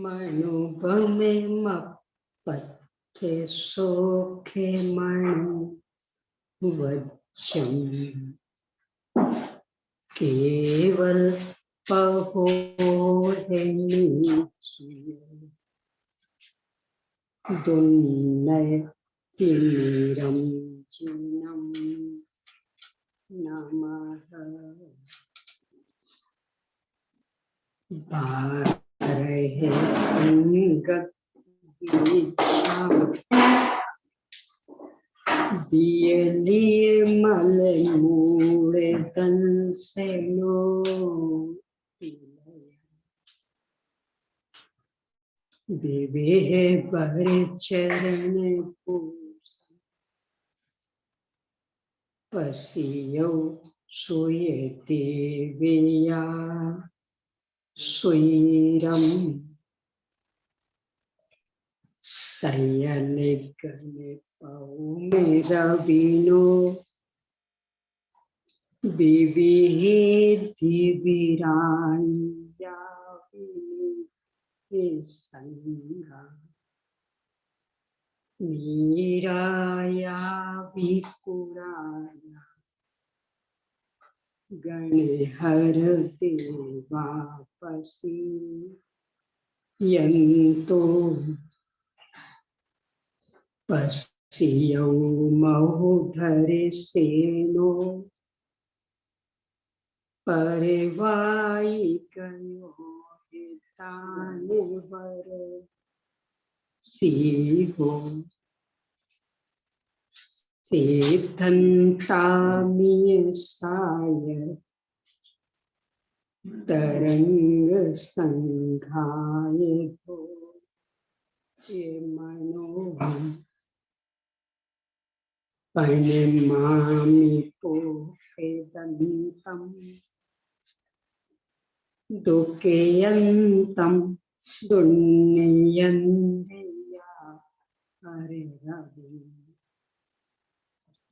मनुभमे मपथे सोखे मनु वज्रम केवल पहोरे दुन्नय तिमिरम जिनम नमः बारहे अंगद बियलिए मल मूड़े तन से लो विवेह बरे चरण पूस पसियो सोये देविया स्वैरम सयन गने पाऊ मेरा बीनो विविहे दिविरानिया संगा मीराया विकुराया गणहर देवापसी यंतो पसियो महोधरे सेनो परिवाई गयो ताने वर सीहो सेधन्तामिय साय तरंग संघाय धो ये मनोहम परिमामि पोषेदन्तं दुःखेयन्तं दुन्नयन्या हरे रवि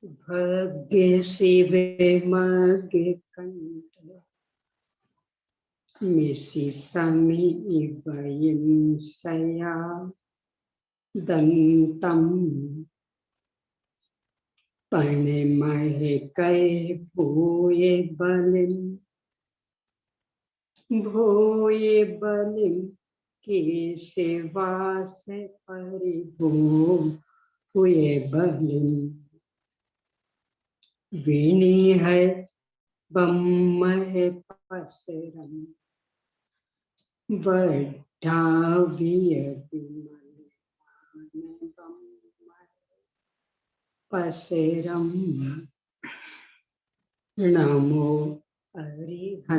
भग्गे शिवे मग्गे कंठ मिसि समी इवयं सया दन्तं परिमहे कै भूये बलिं के सेवा से परिभू हुए बलिं विनी है बम्म है पसरम वड्ढाविय विमल बम्म पसरम नमो अरिहंतानम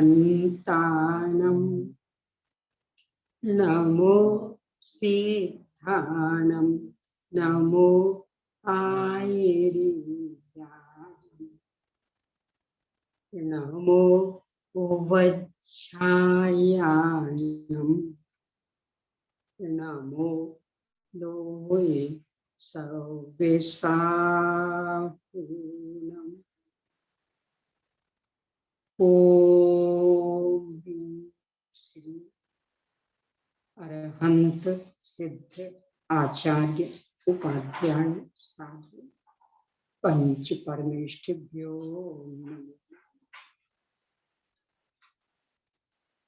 नमो सिद्धानम नमो आयरियानम नमो वज्रायानम नमो लोहे सर्वेशापूर्णम ओम श्री अरहंत सिद्ध आचार्य उपाध्याय साधु पंच परमेष्ठिभ्यो नमः।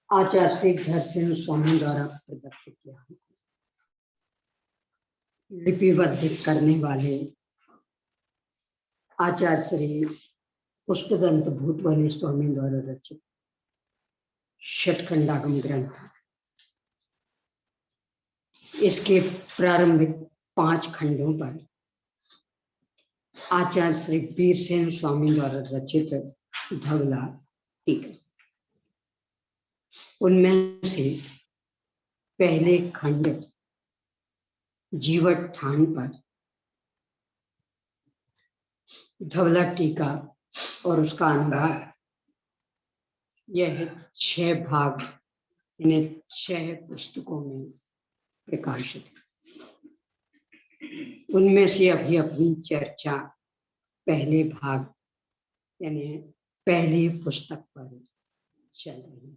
आचार्य श्री धरसेन स्वामी द्वारा प्रदत्त किया लिपिबद्ध करने वाले आचार्य श्री पुष्पदंत भूतवाणी स्वामी द्वारा रचित षटखंडागम ग्रंथ, इसके प्रारंभिक 5 खंडों पर आचार्य श्री वीरसेन स्वामी द्वारा रचित धवला टीका। उनमें से पहले खंड जीवट ठान पर धवला टीका और उसका अनुवाद, यह 6 भाग इन्हें 6 पुस्तकों में प्रकाशित है। उनमें से अभी अपनी चर्चा पहले भाग यानी पहली पुस्तक पर चल रही है।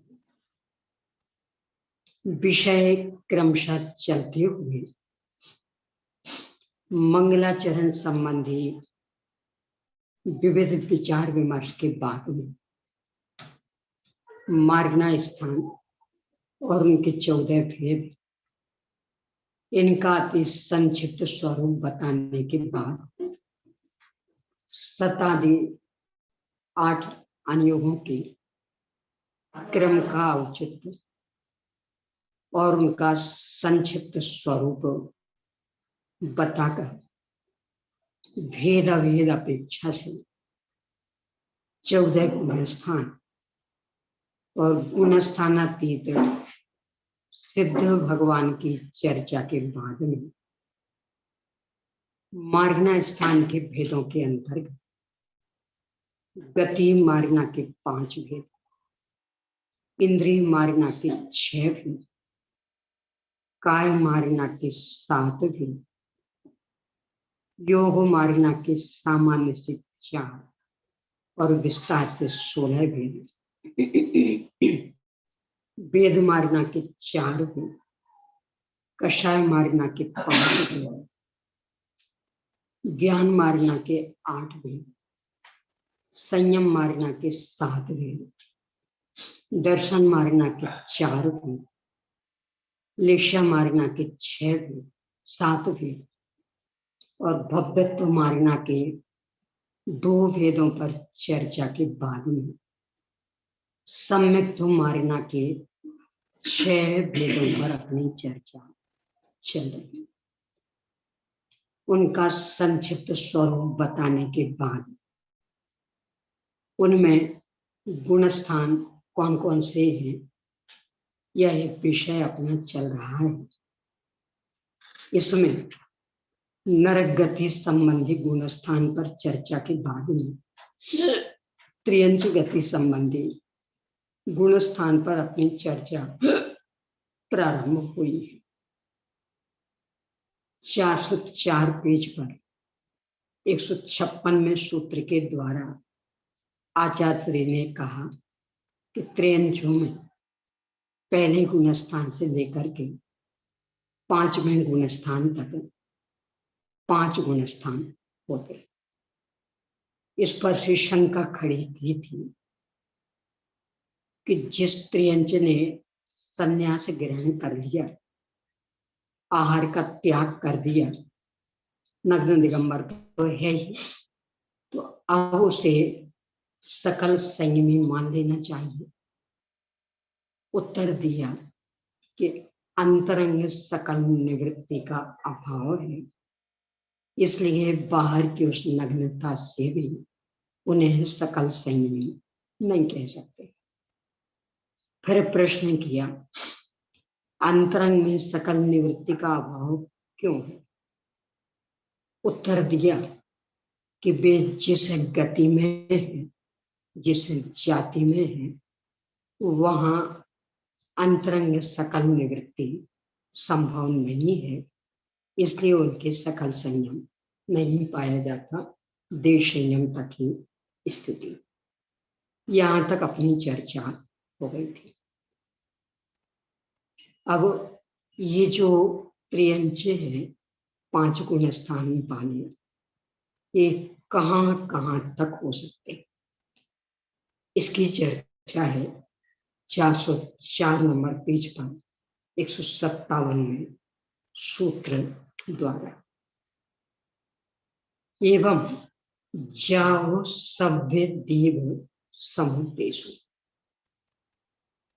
विषय क्रमशः चलते हुए मंगलाचरण संबंधी विविध विचार विमर्श के बाद में मार्गना स्थान और उनके 14 भेद, इनका अति संक्षिप्त स्वरूप बताने के बाद शतादि 8 अनुयोगों के क्रम का औचित्य और उनका संक्षिप्त स्वरूप बताकर भेद अभेद अपेक्षा से 14 गुणस्थान और गुणस्थानातीत सिद्ध भगवान की चर्चा के बाद में मार्गना स्थान के भेदों के अंतर्गत गति मार्गना के 5 भेद, इंद्रिय मार्गना के 6 भेद, काय मार्गना के 7 भेद, योग मार्गना के सामान्य से 4 और विस्तार से 16 भेद, वेद मार्गना के 4 भेद, कषाय मार्गना के 5 भेद, ज्ञान मार्गना के 8 भेद, संयम मार्गना के 7 भेद, दर्शन मार्गना के 4 भेद, लेशा मार्गना के 6 भेद 7 भेद और भव्यत्व मार्गना के 2 भेदों पर चर्चा के बाद में सम्यक्त्व मार्गना के 6 भेदों पर अपनी चर्चा चल रही। उनका संक्षिप्त स्वरूप बताने के बाद उनमें गुणस्थान कौन कौन से हैं, यह एक विषय अपना चल रहा है। इसमें नरक गति संबंधी गुणस्थान पर चर्चा के बाद में त्रियंच गति संबंधी गुणस्थान पर अपनी चर्चा प्रारंभ हुई है। 404 पेज पर 156वें सूत्र के द्वारा आचार्य श्री ने कहा कि त्रियंचों में पहले गुणस्थान से लेकर के 5वें गुणस्थान तक 5 गुणस्थान होते। इस पर से शंका खड़ी की थी कि जिस त्रियंच ने संन्यास ग्रहण कर लिया, आहार का त्याग कर दिया, नग्न दिगंबर तो है ही, तो अब उसे सकल संयमी मान लेना चाहिए। उत्तर दिया कि अंतरंग सकल निवृत्ति का अभाव है, इसलिए बाहर की उस नग्नता से भी उन्हें सकल संयमी नहीं कह सकते। फिर प्रश्न किया, अंतरंग में सकल निवृत्ति का अभाव क्यों है? उत्तर दिया कि वे जिस गति में है, जिस जाति में है, वहां अंतरंग सकल निवृत्ति संभव नहीं है, इसलिए उनके सकल संयम नहीं पाया जाता, देश संयम तक ही स्थिति। यहां तक अपनी चर्चा हो गई थी। अब ये जो त्रियंच है 5 गुण स्थान पाने, ये कहां कहां तक हो सकते, इसकी चर्चा है 404 नंबर पेज पर 157वें सूत्र द्वारा। एवं जाओ सभ्य देव समुद्देशु,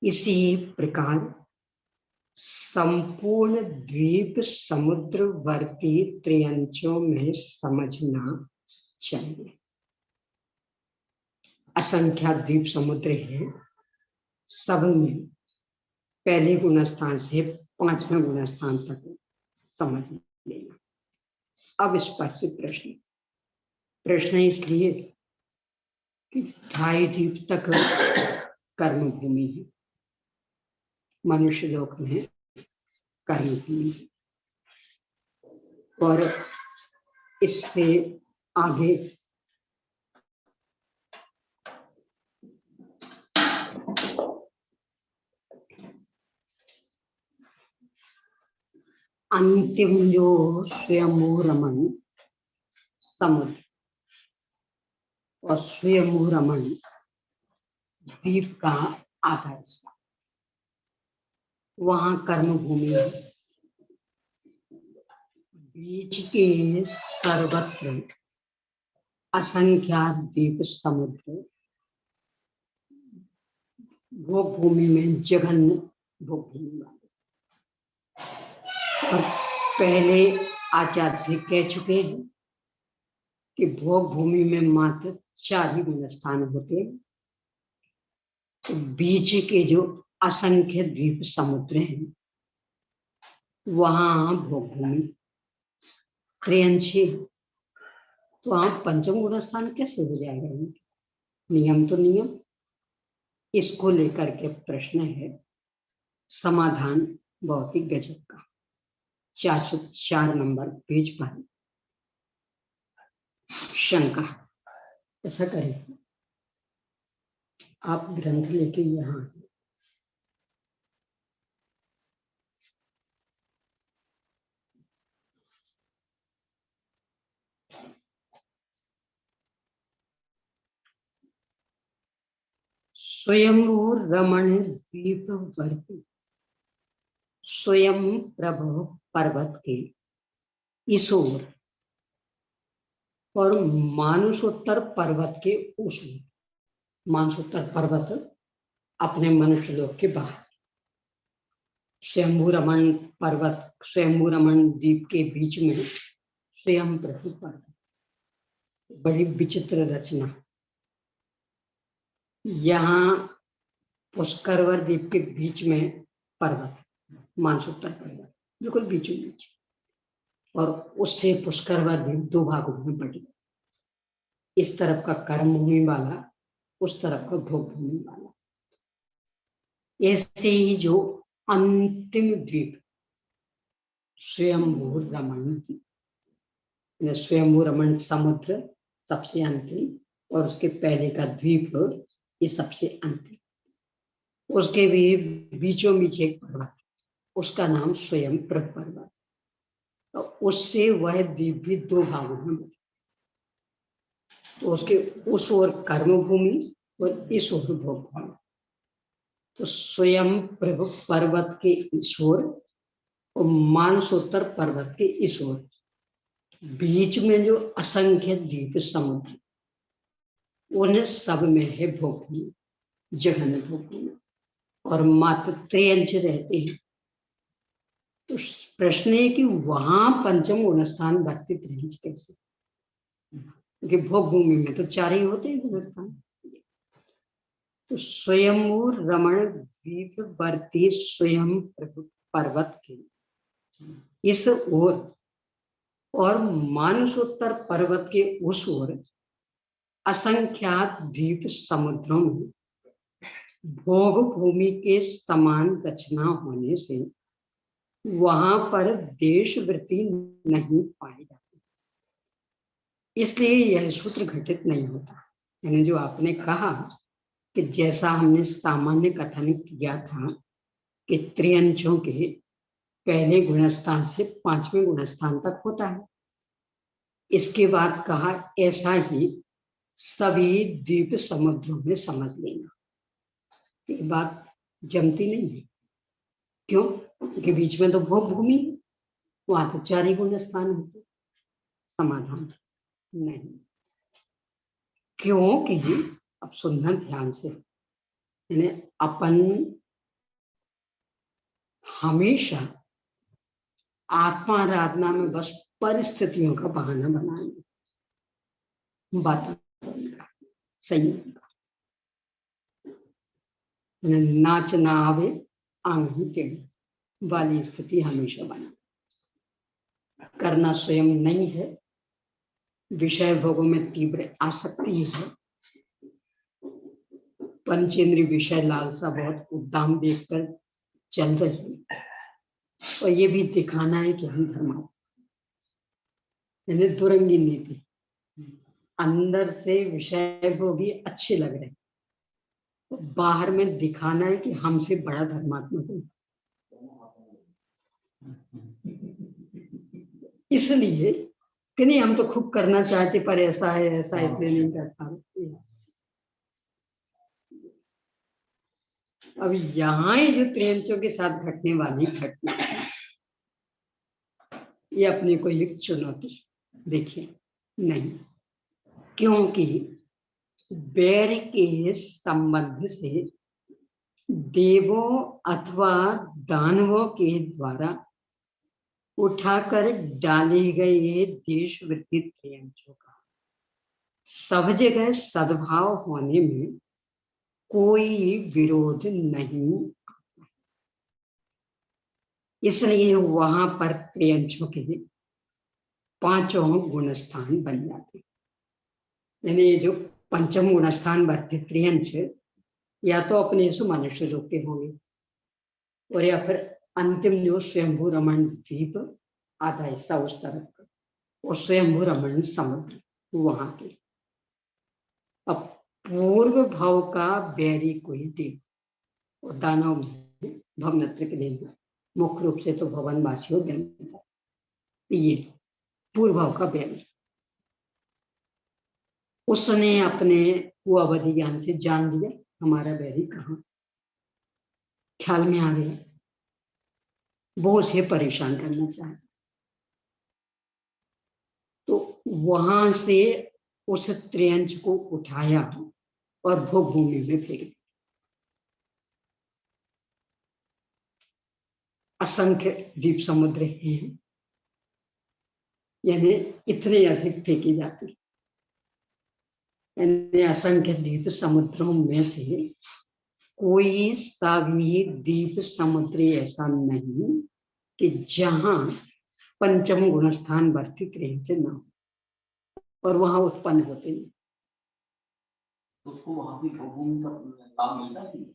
इसी प्रकार संपूर्ण द्वीप समुद्रवर्ती त्रियंचों में समझना चाहिए। असंख्यात द्वीप समुद्र हैं, सब में पहले गुणस्थान से 5वें गुणस्थान तक समझ लेना। अब इस पर से प्रश्न इसलिए कि 2.5 द्वीप तक कर्म भूमि है, मनुष्य लोक में कर्म भूमि है, और इससे आगे अंतिम जो स्वयंभू रमन समुद्र और स्वयंभू रमन द्वीप का आधा हिस्सा, वहां कर्म भूमि है। बीच के सर्वत्र असंख्यात द्वीप समुद्र, भोग भूमि में जघन्य भोग भूमि वाले। और पहले आचार्य से कह चुके हैं कि भोग भूमि में मात्र 4 ही गुण स्थान होते हैं। तो बीच के जो असंख्य द्वीप समुद्र हैं वहां भोग भूमि त्रियंशी, तो वहां पंचम गुण स्थान कैसे हो जाएगा? नियम तो नियम, इसको लेकर के प्रश्न है। समाधान बहुत ही गजब का, 404 नंबर पेज पर शंका। ऐसा करें, आप ग्रंथ लेके यहाँ स्वयंभू रमण द्वीप वर्ती स्वयं प्रभु पर्वत के इस ओर और मानुषोत्तर पर्वत के उस ओर। मानुषोत्तर पर्वत अपने मनुष्य लोक के बाहर, स्वयंभू रमण पर्वत स्वयंभू रमण द्वीप के बीच में स्वयं प्रभु पर्वत। बड़ी विचित्र रचना। यहाँ पुष्करवर द्वीप के बीच में पर्वत, मानसोत्तर पर्वत बिल्कुल बीचों बीच, और उससे पुष्करवर द्वीप 2 भागों में बट गया। इस तरफ का कर्म भूमि वाला, उस तरफ का भोग भूमि वाला। ऐसे ही जो अंतिम द्वीप स्वयंभू रमण द्वीप, स्वयंभू रमण समुद्र सबसे अंतिम और उसके पहले का द्वीप ये सबसे अंतिम। उसके भी बीचों बीच एक पर्वत, उसका नाम स्वयं प्रभु पर्वत। तो उससे वह द्वीप भी 2 भागों में बटा। तो उसके उस ओर कर्म भूमि और इस ओर भोग भूमि। तो स्वयं प्रभु पर्वत के इस ओर और मानसोत्तर पर्वत के इस ओर, बीच में जो असंख्य द्वीप समुद्र, उन सब में है भोग भूमि, जघन्य भोग भूमि, और मात्र त्रियंश रहते हैं। तो प्रश्न है कि वहां पंचम गुण स्थान वर्तित त्रियंश कैसे? कि भोग भूमि में तो 4 ही होते हैं गुण स्थान। तो स्वयंभू रमण द्वीप वर्ती स्वयं पर्वत के इस ओर और मानसोत्तर पर्वत के उस ओर असंख्यात द्वीप समुद्रों में भोग भूमि के समान रचना होने से वहां पर देश वृत्ति नहीं पाई जाती, इसलिए यह सूत्र घटित नहीं होता। यानी जो आपने कहा कि जैसा हमने सामान्य कथन किया था कि त्रियंशों के पहले गुणस्थान से 5वें गुणस्थान तक होता है, इसके बाद कहा ऐसा ही सभी द्वीप समुद्रों में समझ लेना। ये बात जमती नहीं है। क्यों? क्योंकि बीच में तो भोग भूमि, वहां तो 4 ही गुण स्थान होते। समाधान नहीं, क्योंकि अब सुनना ध्यान से, यानी अपन हमेशा आत्माराधना में बस परिस्थितियों का बहाना बनाएंगे, वातावरण का, संयोग का। नाच ना आवे आंगन टेढ़ी वाली स्थिति हमेशा बना। करना स्वयं नहीं है, विषय भोगों में तीव्र आसक्ति है, पंचेंद्रिय विषय लालसा बहुत उद्दाम देखकर चल रही है, और ये भी दिखाना है कि हम धर्मात्मा, यानी दुरंगी नीति। अंदर से विषय भोगी अच्छे लग रहे, तो बाहर में दिखाना है कि हमसे बड़ा धर्मात्मा कोई। इसलिए कि नहीं हम तो खूब करना चाहते पर ऐसा है ऐसा, इसलिए नहीं करता। अब यहाँ जो त्रियंचों के साथ घटने वाली घटना है, ये अपने को एक चुनौती देखिए नहीं, क्योंकि बैर के संबंध से देवों अथवा दानवों के द्वारा उठाकर डाले गए देश वृत्ति त्रियंचों का सब जगह सद्भाव होने में कोई विरोध नहीं, इसलिए वहां पर त्रियंचों के पांचों गुणस्थान बन जाते। यानी ये जो पंचम गुणस्थान बढ़ते त्रियंच या तो अपने सु मनुष्य लोग के होंगे और या फिर अंतिम जो स्वयंभू रमण द्वीप आधा हिस्सा उस तरफ का और स्वयंभू रमण समुद्र वहां के। अब पूर्व भाव का बैरी कोई देव और दानव भवनत्र के देव मुख्य रूप से तो भवनवासियों बनता, ये पूर्व भाव का बैरी उसने अपने वो अवधि ज्ञान से जान लिया हमारा बैरी कहाँ, ख्याल में आ गया, वो उसे परेशान करना चाहता, तो वहां से उस त्रियंच को उठाया और भोग भूमि में फेंक दिया। असंख्य द्वीप समुद्र हैं, यानी इतने अधिक फेंकी जाती, यानी असंख्य द्वीप समुद्रों में से कोई सा भी द्वीप समुद्र ऐसा नहीं कि जहां पंचम गुणस्थान वर्तित त्रियंच न हो और वहां उत्पन्न होते हैं। उसको वहां भी भूमि का लाभ मिलता है।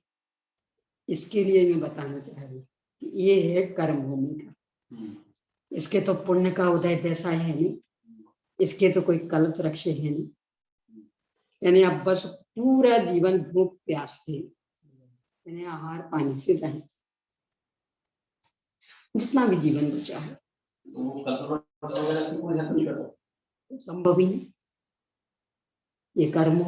इसके लिए मैं बताना चाह रही हूँ कि ये है कर्म भूमि का, इसके तो पुण्य का उदय वैसा है नहीं, इसके तो कोई कल्प वृक्ष है नहीं, यानी अब बस पूरा जीवन भूख प्यास से यानी आहार पानी से रहे जितना भी जीवन बचा है, संभव ही नहीं, ये कर्म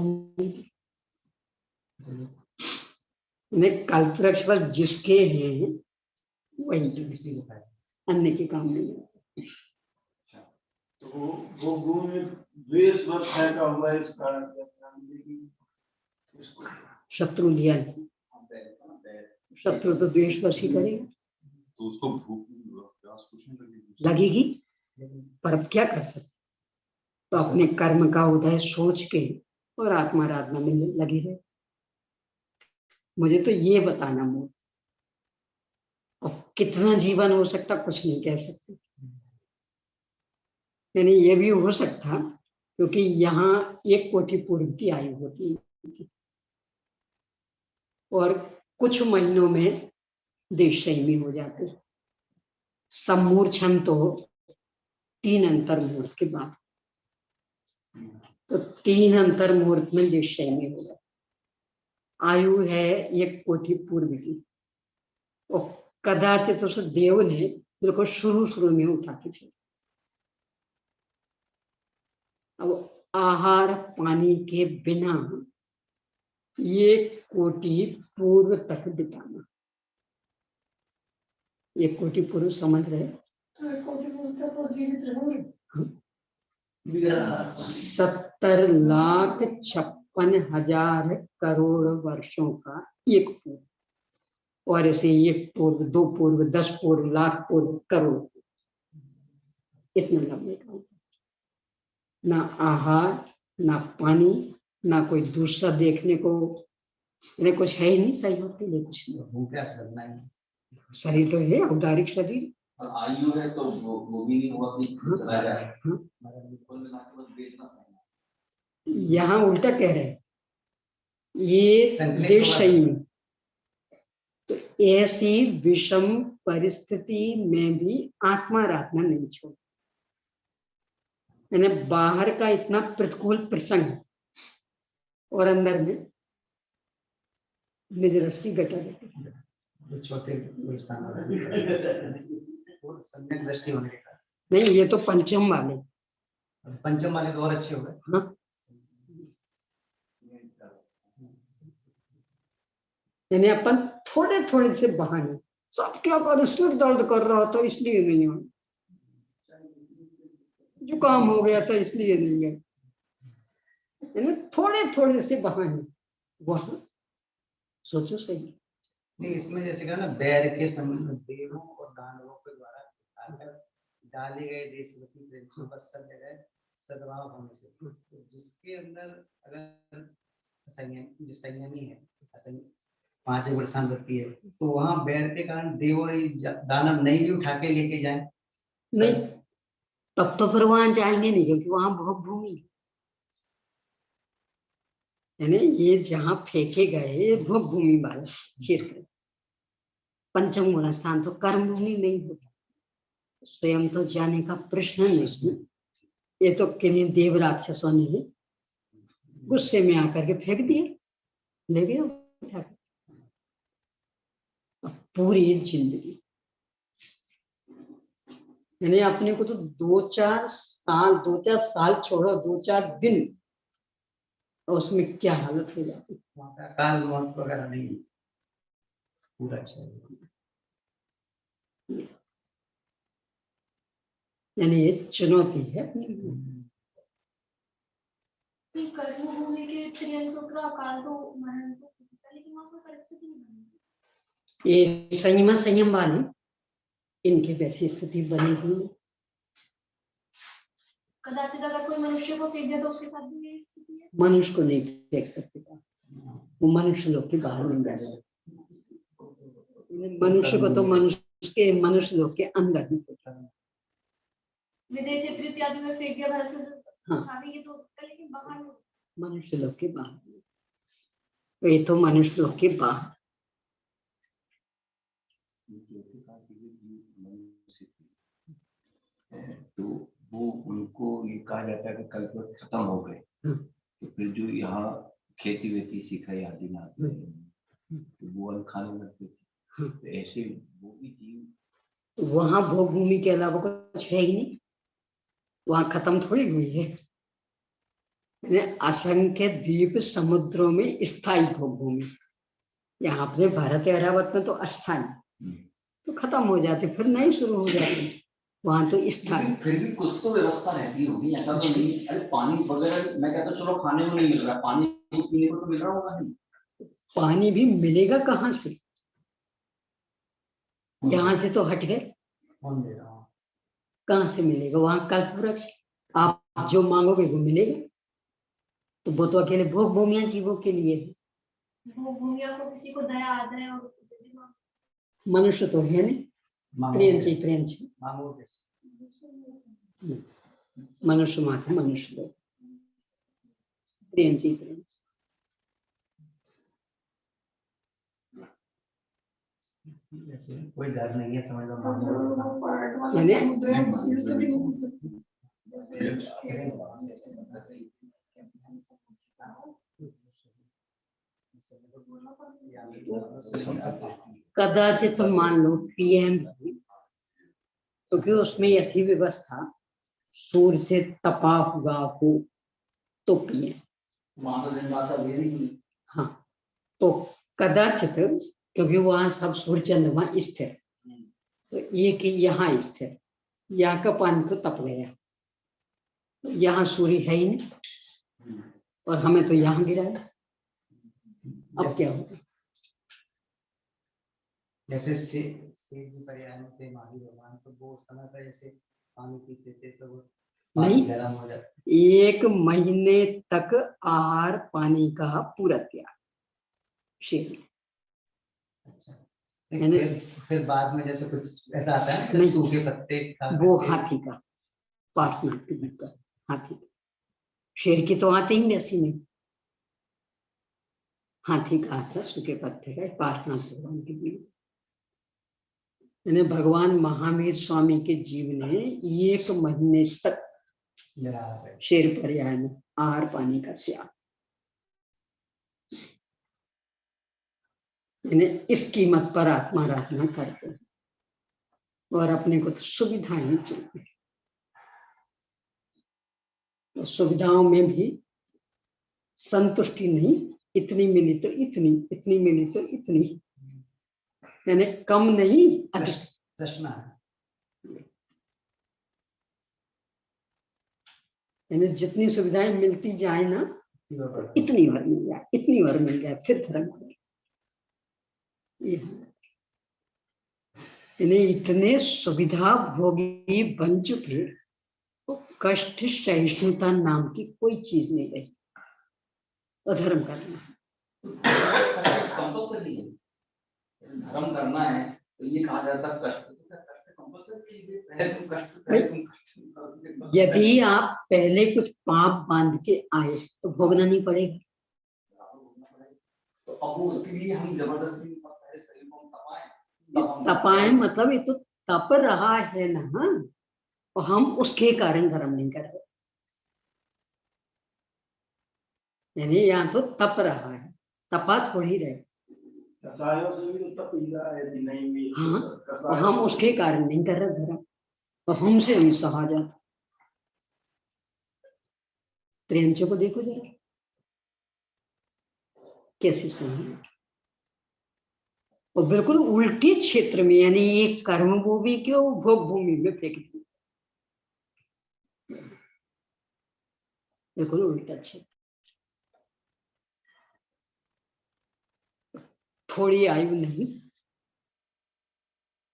कल्प वृक्ष बस जिसके हैं वही अन्य के काम नहीं है। तो वो भूमि द्वेष वश का हुआ इस कारण शत्रु लिया, शत्रु तो द्वेष वश ही करेगा, तो उसको लगेगी, पर अब क्या कर सकते, तो अपने कर्म का उदय सोच के और आत्माराधना में लगी रहे। मुझे तो ये बताना मूल, और कितना जीवन हो सकता कुछ नहीं कह सकते, यानी ये भी हो सकता क्योंकि यहाँ 1 कोटि पूर्व की आयु होती है और कुछ महीनों में देशयमी हो जाते, सम्मूर्छन तो 3 अंतर मुहूर्त के बाद, तो 3 अंतर मुहूर्त में देशयमी होगा। आयु है 1 कोटि पूर्व की और कदाचित उस देव ने बिल्कुल शुरू में उठा के फेंका। अब आहार पानी के बिना 1 कोटि पूर्व तक बिताना, 1 कोटि पूर्व समझ रहे, 70,56,000 वर्षों का 1 पूर्व, और ऐसे 1 पूर्व 2 पूर्व 10 पूर्व लाख पूर्व करोड़, इतना लंबे का ना आहार ना पानी ना कोई दूसरा देखने को, इन्हें कुछ है ही नहीं सही होते लिए कुछ नहीं, शरीर तो है औदारिक शरीर, आयु है तो वो भी नहीं हुआ कि चला जाए। यहाँ उल्टा कह रहे हैं ये देश सही में, तो ऐसी विषम परिस्थिति में भी आत्माराधना नहीं छोड़, यानी बाहर का इतना प्रतिकूल प्रसंग और अंदर में निज रस की गटा रहती, चौथे स्थान सम्यक दृष्टि होने का नहीं, ये तो पंचम वाले। पंचम वाले तो और अच्छे हो गए। हाँ, यानी अपन थोड़े थोड़े से बहाने, सब क्या करो, सिर दर्द कर रहा था इसलिए नहीं हो, जुकाम हो गया था इसलिए नहीं है, यानी थोड़े थोड़े से बहाने। वहां सोचो सही। नहीं, इसमें जैसे कहा ना, बैर के संबंध देवों और दानवों के द्वारा डाले गए देशभक्ति प्रेम बस सब जगह सद्भाव होने से, तो जिसके अंदर अगर संयमी है, पांच वर्षान वृत्ति है, तो वहां बैर के कारण देव और दानव नहीं भी उठा के लेके जाए नहीं, तब तो फिर वहां जाएंगे नहीं, क्योंकि वहां भोग भूमि, यानी ये जहां फेंके गए ये भोग भूमि वाला क्षेत्र। पंचम गुण स्थान तो कर्म भूमि नहीं होता, स्वयं तो जाने का प्रश्न नहीं। ये तो किन्हीं देव राक्षसों ने गुस्से में आकर के फेंक दिए, ले गए उठा के। पूरी जिंदगी, यानी अपने को तो 2-4 साल छोड़ो, 2-4 दिन, और उसमें क्या हालत हो जाती। वहाँ पे अकाल मौत वगैरह नहीं, पूरा अच्छा है। यानी ये चुनौती है। कर्मभूमि के त्रियंत्रों का अकाल तो मरण तो लेकिन वहाँ पर परिस्थिति नहीं बनी। ये संयम वाले, इनकी वैसी स्थिति बनी हुई। कदाचित अगर कोई मनुष्य को फेंक दे तो उसके साथ भी यही स्थिति है। मनुष्य को नहीं फेंक सकते, वो मनुष्य लोग के बाहर नहीं जा सकते। मनुष्य को तो मनुष्य लोग के अंदर ही होता है। विदेशी इत्यादि में फेंक दिया घर से, हाँ, ये तो लेकिन बाहर मनुष्य लोग के बाहर, ये तो मनुष्य लोग के बाहर। तो वो उनको ये कहा जाता है कि कल्प खत्म हो गए, तो फिर जो यहाँ खेती वेती सिखाई आदि ना, तो वो अन्न खाने लगते थे। तो ऐसे वो भी जीव, वहां भोग भूमि के अलावा कुछ है ही नहीं, वहां खत्म थोड़ी हुई है। असंख्य द्वीप समुद्रों में स्थायी भोग भूमि, यहाँ अपने भारत एरावत में तो अस्थायी, तो खत्म हो जाते फिर नहीं शुरू हो जाते, वहां तो स्थायी। फिर भी कुछ तो व्यवस्था रहती होगी, ऐसा तो नहीं। अरे पानी वगैरह मैं कहता चलो खाने को नहीं मिल रहा, पानी पीने को तो मिल रहा होगा नहीं। पानी भी मिलेगा कहाँ से, यहाँ से तो हट गए, कहाँ से मिलेगा। वहां कल्प वृक्ष, आप जो मांगोगे वो मिलेगा, तो वो तो अकेले भोग भूमिया जीवों के लिए है। भोग भूमिया को किसी को दया आ जाए और मनुष्य तो है नहीं, प्रियंची मनुष्य मात्र, मनुष्य लोग प्रियंची कोई डर नहीं है, समझ लो। कदाचित मान लो पीएम, क्योंकि उसमें ऐसी व्यवस्था सूर्य से तपा हुआ हो तो पीएम। हाँ, तो कदाचित, क्योंकि वहां सब सूर्य चंद्रमा स्थिर, तो एक ही यहाँ स्थिर, यहाँ का पानी तो तप गया, यहाँ सूर्य है ही नहीं, और हमें तो यहाँ गिरा है। अब क्या होगा? जैसे पर्याय में थे माही भगवान, तो वो समय पर जैसे पानी पीते थे तो वो नहीं, गर्म हो जाता, 1 महीने तक आहार पानी का पूरा त्याग शेर। अच्छा, फिर बाद में जैसे कुछ ऐसा आता है नहीं, सूखे पत्ते वो हाथी का पार्टनर, हाथी, शेर की तो आते ही वैसी नहीं, हाथी का आता सूखे पत्ते का पार्टनर भगवान के लिए। भगवान महावीर स्वामी के जीव ने 1 महीने तक शेर पर्याय में आहार पानी का त्याग, इस कीमत पर आत्मा आराधना करते हैं, और अपने को तो सुविधाएं चाहिए। तो सुविधाओं में भी संतुष्टि नहीं, इतनी मिली तो इतनी, इतनी मिली तो इतनी, यानी कम नहीं अधिक। तृष्णा है। यानी जितनी सुविधाएं मिलती जाए ना, इतनी बार मिल जाए, इतनी बार मिल जाए, फिर धर्म करें। यानी इतने सुविधा भोगी बन चुके, तो कष्ट सहिष्णुता नाम की कोई चीज नहीं रही, अधर्म करना। कंपल्सरी है, धर्म करना है तो ये कहा जाता है कष्ट, कष्ट कंपल्सरी है, तुम कष्ट। यदि आप पहले कुछ पाप बांध के आए तो भोगना नहीं पड़ेगा। तो अब उसके लिए हम जबरदस्ती शरीर को तपाएं, तपाएं मतलब ये तो तप रहा है ना, और हम उसके कारण धर्म नहीं कर रहे। यानी यहाँ तो तप रहा है, तपा थोड़ी रहे। कसायों से भी तो तप ही रहा है कि नहीं भी। हाँ, और हम उसके कारण नहीं कर रहे धर्म, तो हमसे नहीं सहा जाता। त्रियंचों को देखो जरा कैसे सही, और बिल्कुल उल्टी क्षेत्र में, यानी ये कर्म भूमि क्यों भोग भूमि में फेंक दी, बिल्कुल उल्टा क्षेत्र। थोड़ी आयु नहीं,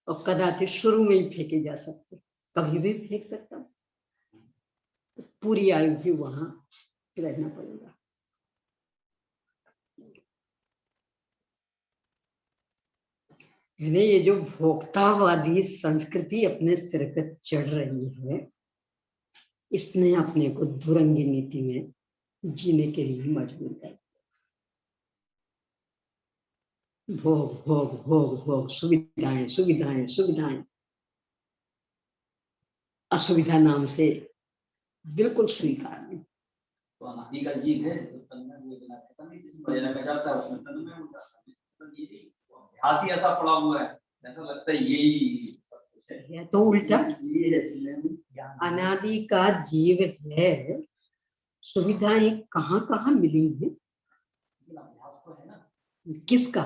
और कदाचित शुरू में ही फेंके जा सकते, कभी भी फेंक सकता, पूरी आयु भी वहां रहना पड़ेगा। यानी ये जो भोक्तावादी संस्कृति अपने सिर पर चढ़ रही है, इसने अपने को दुरंगी नीति में जीने के लिए मजबूर कर। भोग भोग भोग भोग, सुविधाएं सुविधाएं सुविधाएं, असुविधा नाम से बिल्कुल स्वीकार नहीं। तो अनादि का जीव है, तो तन में वो इतना खत्म नहीं, जिसमें बजाना में जाता है उसमें तन में होता है, तो ये भी अभ्यास ही ऐसा पड़ा हुआ है, ऐसा लगता है यही सब कुछ है। तो उल्टा अनादि का जीव है, सुविधाएं कहाँ कहाँ मिली है, अभ्यास तो है ना किसका?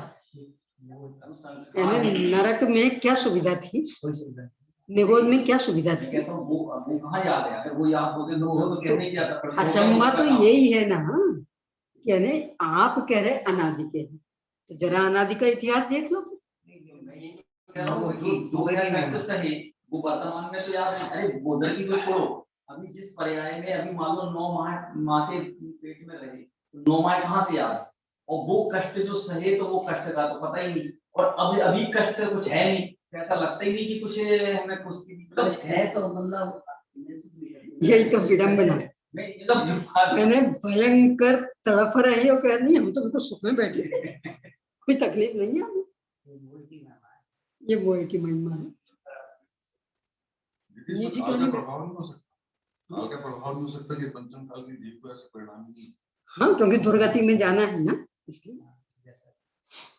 यानी नरक में क्या सुविधा थी, निगोद में क्या सुविधा थी? वो कहाँ याद है, अगर वो याद होते तो कहने क्या था। अचंबा तो यही है ना, यानी आप कह रहे अनादि के हैं, तो जरा अनादि का इतिहास देख लो। वो वर्तमान में तो यार, अरे बोधर की तो छोड़ो, अभी जिस पर्याय में अभी मान लो 9 माह के पेट में रहे, 9 माह कहाँ से याद, और वो कष्ट जो सहे तो वो कष्ट का तो पता ही नहीं, और अभी कष्ट कुछ है नहीं, ऐसा लगता ही नहीं कि कुछ हमें कुछ है, तो मतलब यही तो विडंबना है। मैंने भयंकर तड़फ रही हो, कह रही हम तो सुख में बैठे, कोई तकलीफ नहीं है हमें, ये मोह की महिमा है। प्रभाव नहीं हो सकता, प्रभाव नहीं हो सकता कि पंचम काल की जीव को ऐसा परिणाम नहीं। हाँ, क्योंकि दुर्गति में जाना है ना,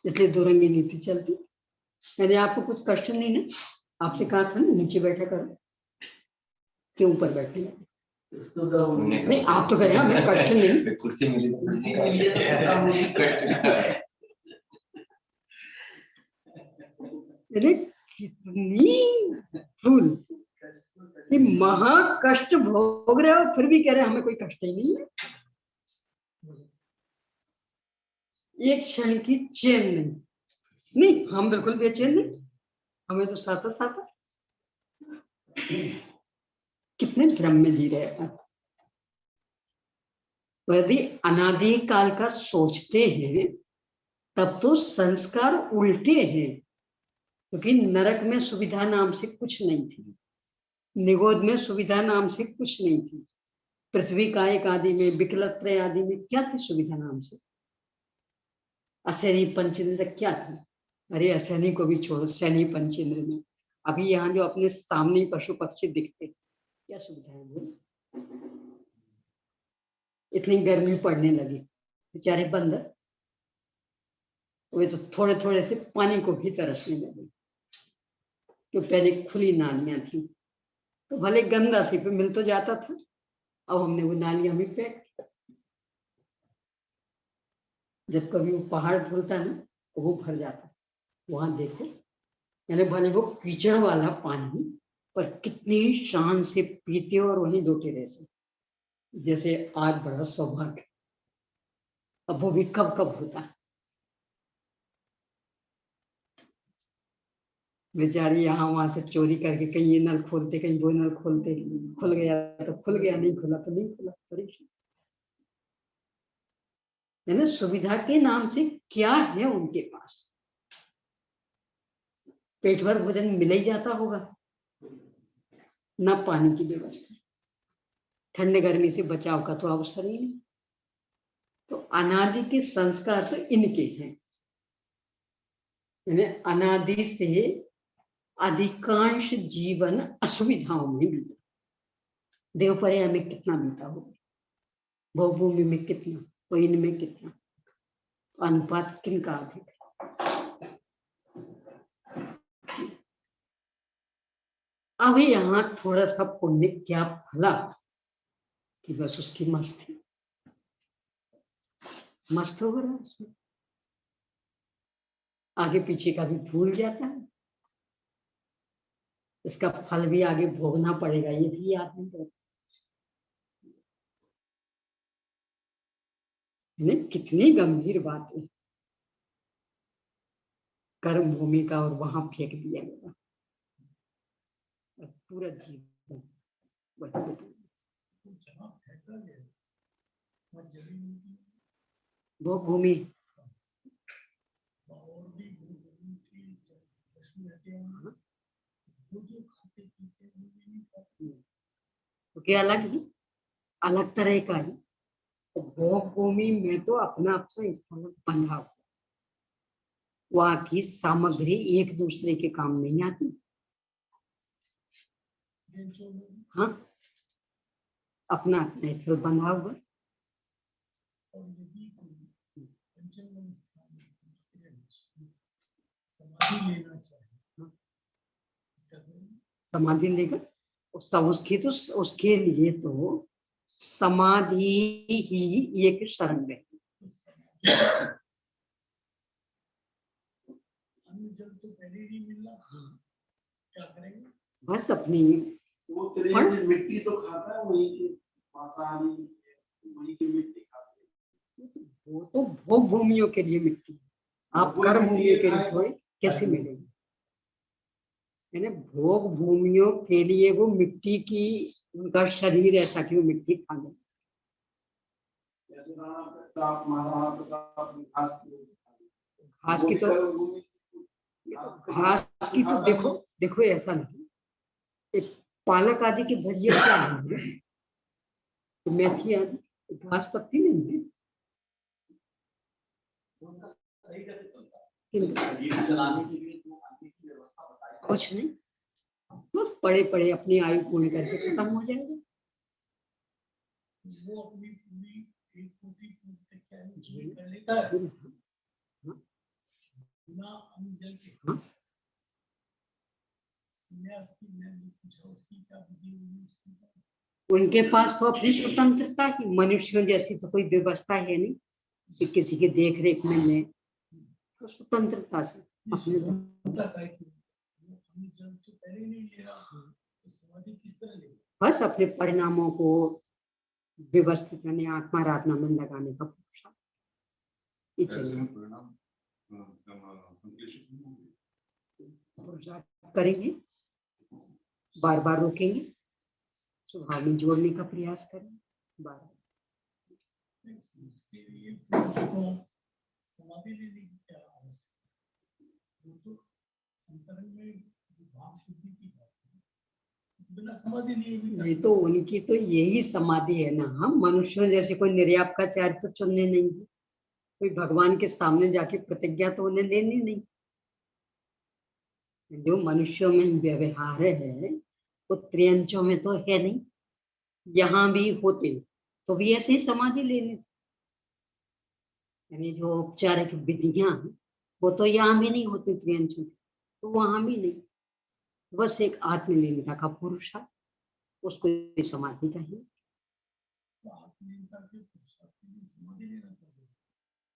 इसलिए दुरंगी नीति चलती। मैंने आपको कुछ कष्ट नहीं ना, आपसे कहा था ना नीचे बैठा करो, क्यों ऊपर बैठे? नहीं, आप तो कह हमें कष्ट नहीं, कुर्सी मिली कितनी भूल, महा कष्ट भोग रहे हो फिर भी कह रहे हमें कोई कष्ट ही नहीं है, एक क्षण की चैन नहीं, हम बिल्कुल बेचैन नहीं, हमें तो साथ साथ कितने भ्रम में जी रहे हैं। यदि अनादि काल का सोचते हैं तब तो संस्कार उल्टे हैं, क्योंकि नरक में सुविधा नाम से कुछ नहीं थी, निगोद में सुविधा नाम से कुछ नहीं थी, पृथ्वी का एक आदि में, विकलत्रय आदि में क्या थी सुविधा नाम से? असैनी पंचेंद्र क्या थी? अरे असैनी को भी छोड़ो, सैनी पंचेंद्र में अभी यहाँ जो अपने सामने पशु पक्षी दिखते, क्या सुविधा है वो? इतनी गर्मी पड़ने लगी, बेचारे बंदर वे तो थोड़े थोड़े से पानी को भी तरसने लगे, तो पहले खुली नालियां थी, तो भले गंदा सी पे मिल तो जाता था, अब हमने वो नालियां में पैक, जब कभी वो पहाड़ धुलता है ना तो वो भर जाता है। वहां देखो, यानी भले वो कीचड़ वाला पानी, पर कितनी शान से पीते और वहीं लोटे रहते, जैसे आज बड़ा सौभाग्य। अब वो भी कब कब होता है। बेचारी यहाँ वहां से चोरी करके कहीं ये नल खोलते, कहीं वो नल खोलते, खुल गया तो खुल गया, नहीं खुला तो नहीं खुला। परीक्षा यानी सुविधा के नाम से क्या है उनके पास? पेट भर भोजन मिल ही जाता होगा, ना पानी की व्यवस्था, ठंड गर्मी से बचाव का तो अवसर ही नहीं। तो अनादि के संस्कार तो इनके हैं, यानी अनादि से अधिकांश जीवन असुविधाओं में बीता। देवपर्या में कितना बीता होगा, भवभूमि में कितना, और इनमें कितना, अनुपात किनका अधिक है? अब यहाँ थोड़ा सा पुण्य क्या फला कि बस उसकी मस्त हो रहा है उसमें, आगे पीछे का भी भूल जाता है। इसका फल भी आगे भोगना पड़ेगा, ये भी याद नहीं करता। कितनी गंभीर बात है, कर्म भूमि का और वहां फेंक दिया गया पूरा जीवन। वो भूमि क्योंकि अलग तरह का है। भोग भूमि में तो अपना अपना स्थल बंधा हुआ, वहां की सामग्री एक दूसरे के काम नहीं आती। हाँ, अपना अपना स्थल बंधा हुआ। समाधि लेकर उसके लिए तो समाधि ही एक शरण है। बस अपनी वो मिट्टी तो खाता है, वही की पाषाणी, वही की मिट्टी खाते हैं। वो तो भोग भूमियों के लिए मिट्टी, आप कर्म भूमि के लिए थोड़ी कैसे मिलेगी? यानी भोग भूमियों के लिए वो मिट्टी की, उनका शरीर ऐसा कि वो मिट्टी खा ले। घास की तो देखो ऐसा नहीं, पालक आदि की भजिया क्या है, तो मेथी आदि घास पत्ती नहीं है। कुछ नहीं, बस पड़े पड़े अपनी आयु पूर्ण करके खत्म हो जाएगा। वो अपनी पूरी कर लेता है बिना अन्न जल के। उनके पास तो अपनी स्वतंत्रता की, मनुष्यों जैसी तो कोई व्यवस्था है नहीं कि किसी के देख रेख में ले, तो स्वतंत्रता से बस अपने परिणामों को व्यवस्थित करने, आत्माराधना में लगाने का पुरुषार्थ करेंगे, बार बार रोकेंगे, स्वभाव में जोड़ने का प्रयास करें, बार समाधि लेने की क्या आवश्यकता, अंतरंग में भाव शुद्धि की बात है, बिना समाधि लिए भी नहीं। तो उनकी तो यही समाधि है ना। हम मनुष्यों जैसे कोई निर्याप का चार्य तो चुनने नहीं है, कोई भगवान के सामने जाके प्रतिज्ञा तो उन्हें लेनी नहीं। जो मनुष्यों में व्यवहार है वो त्रियंचों में तो है नहीं, यहाँ भी होते तो भी ऐसे ही समाधि लेने। यानी जो औपचारिक विधियां वो तो यहाँ भी नहीं होती त्रियंचों, तो वहां भी नहीं, बस एक आत्मलीनता का पुरुषार्थ, उसको समाधि कहिए।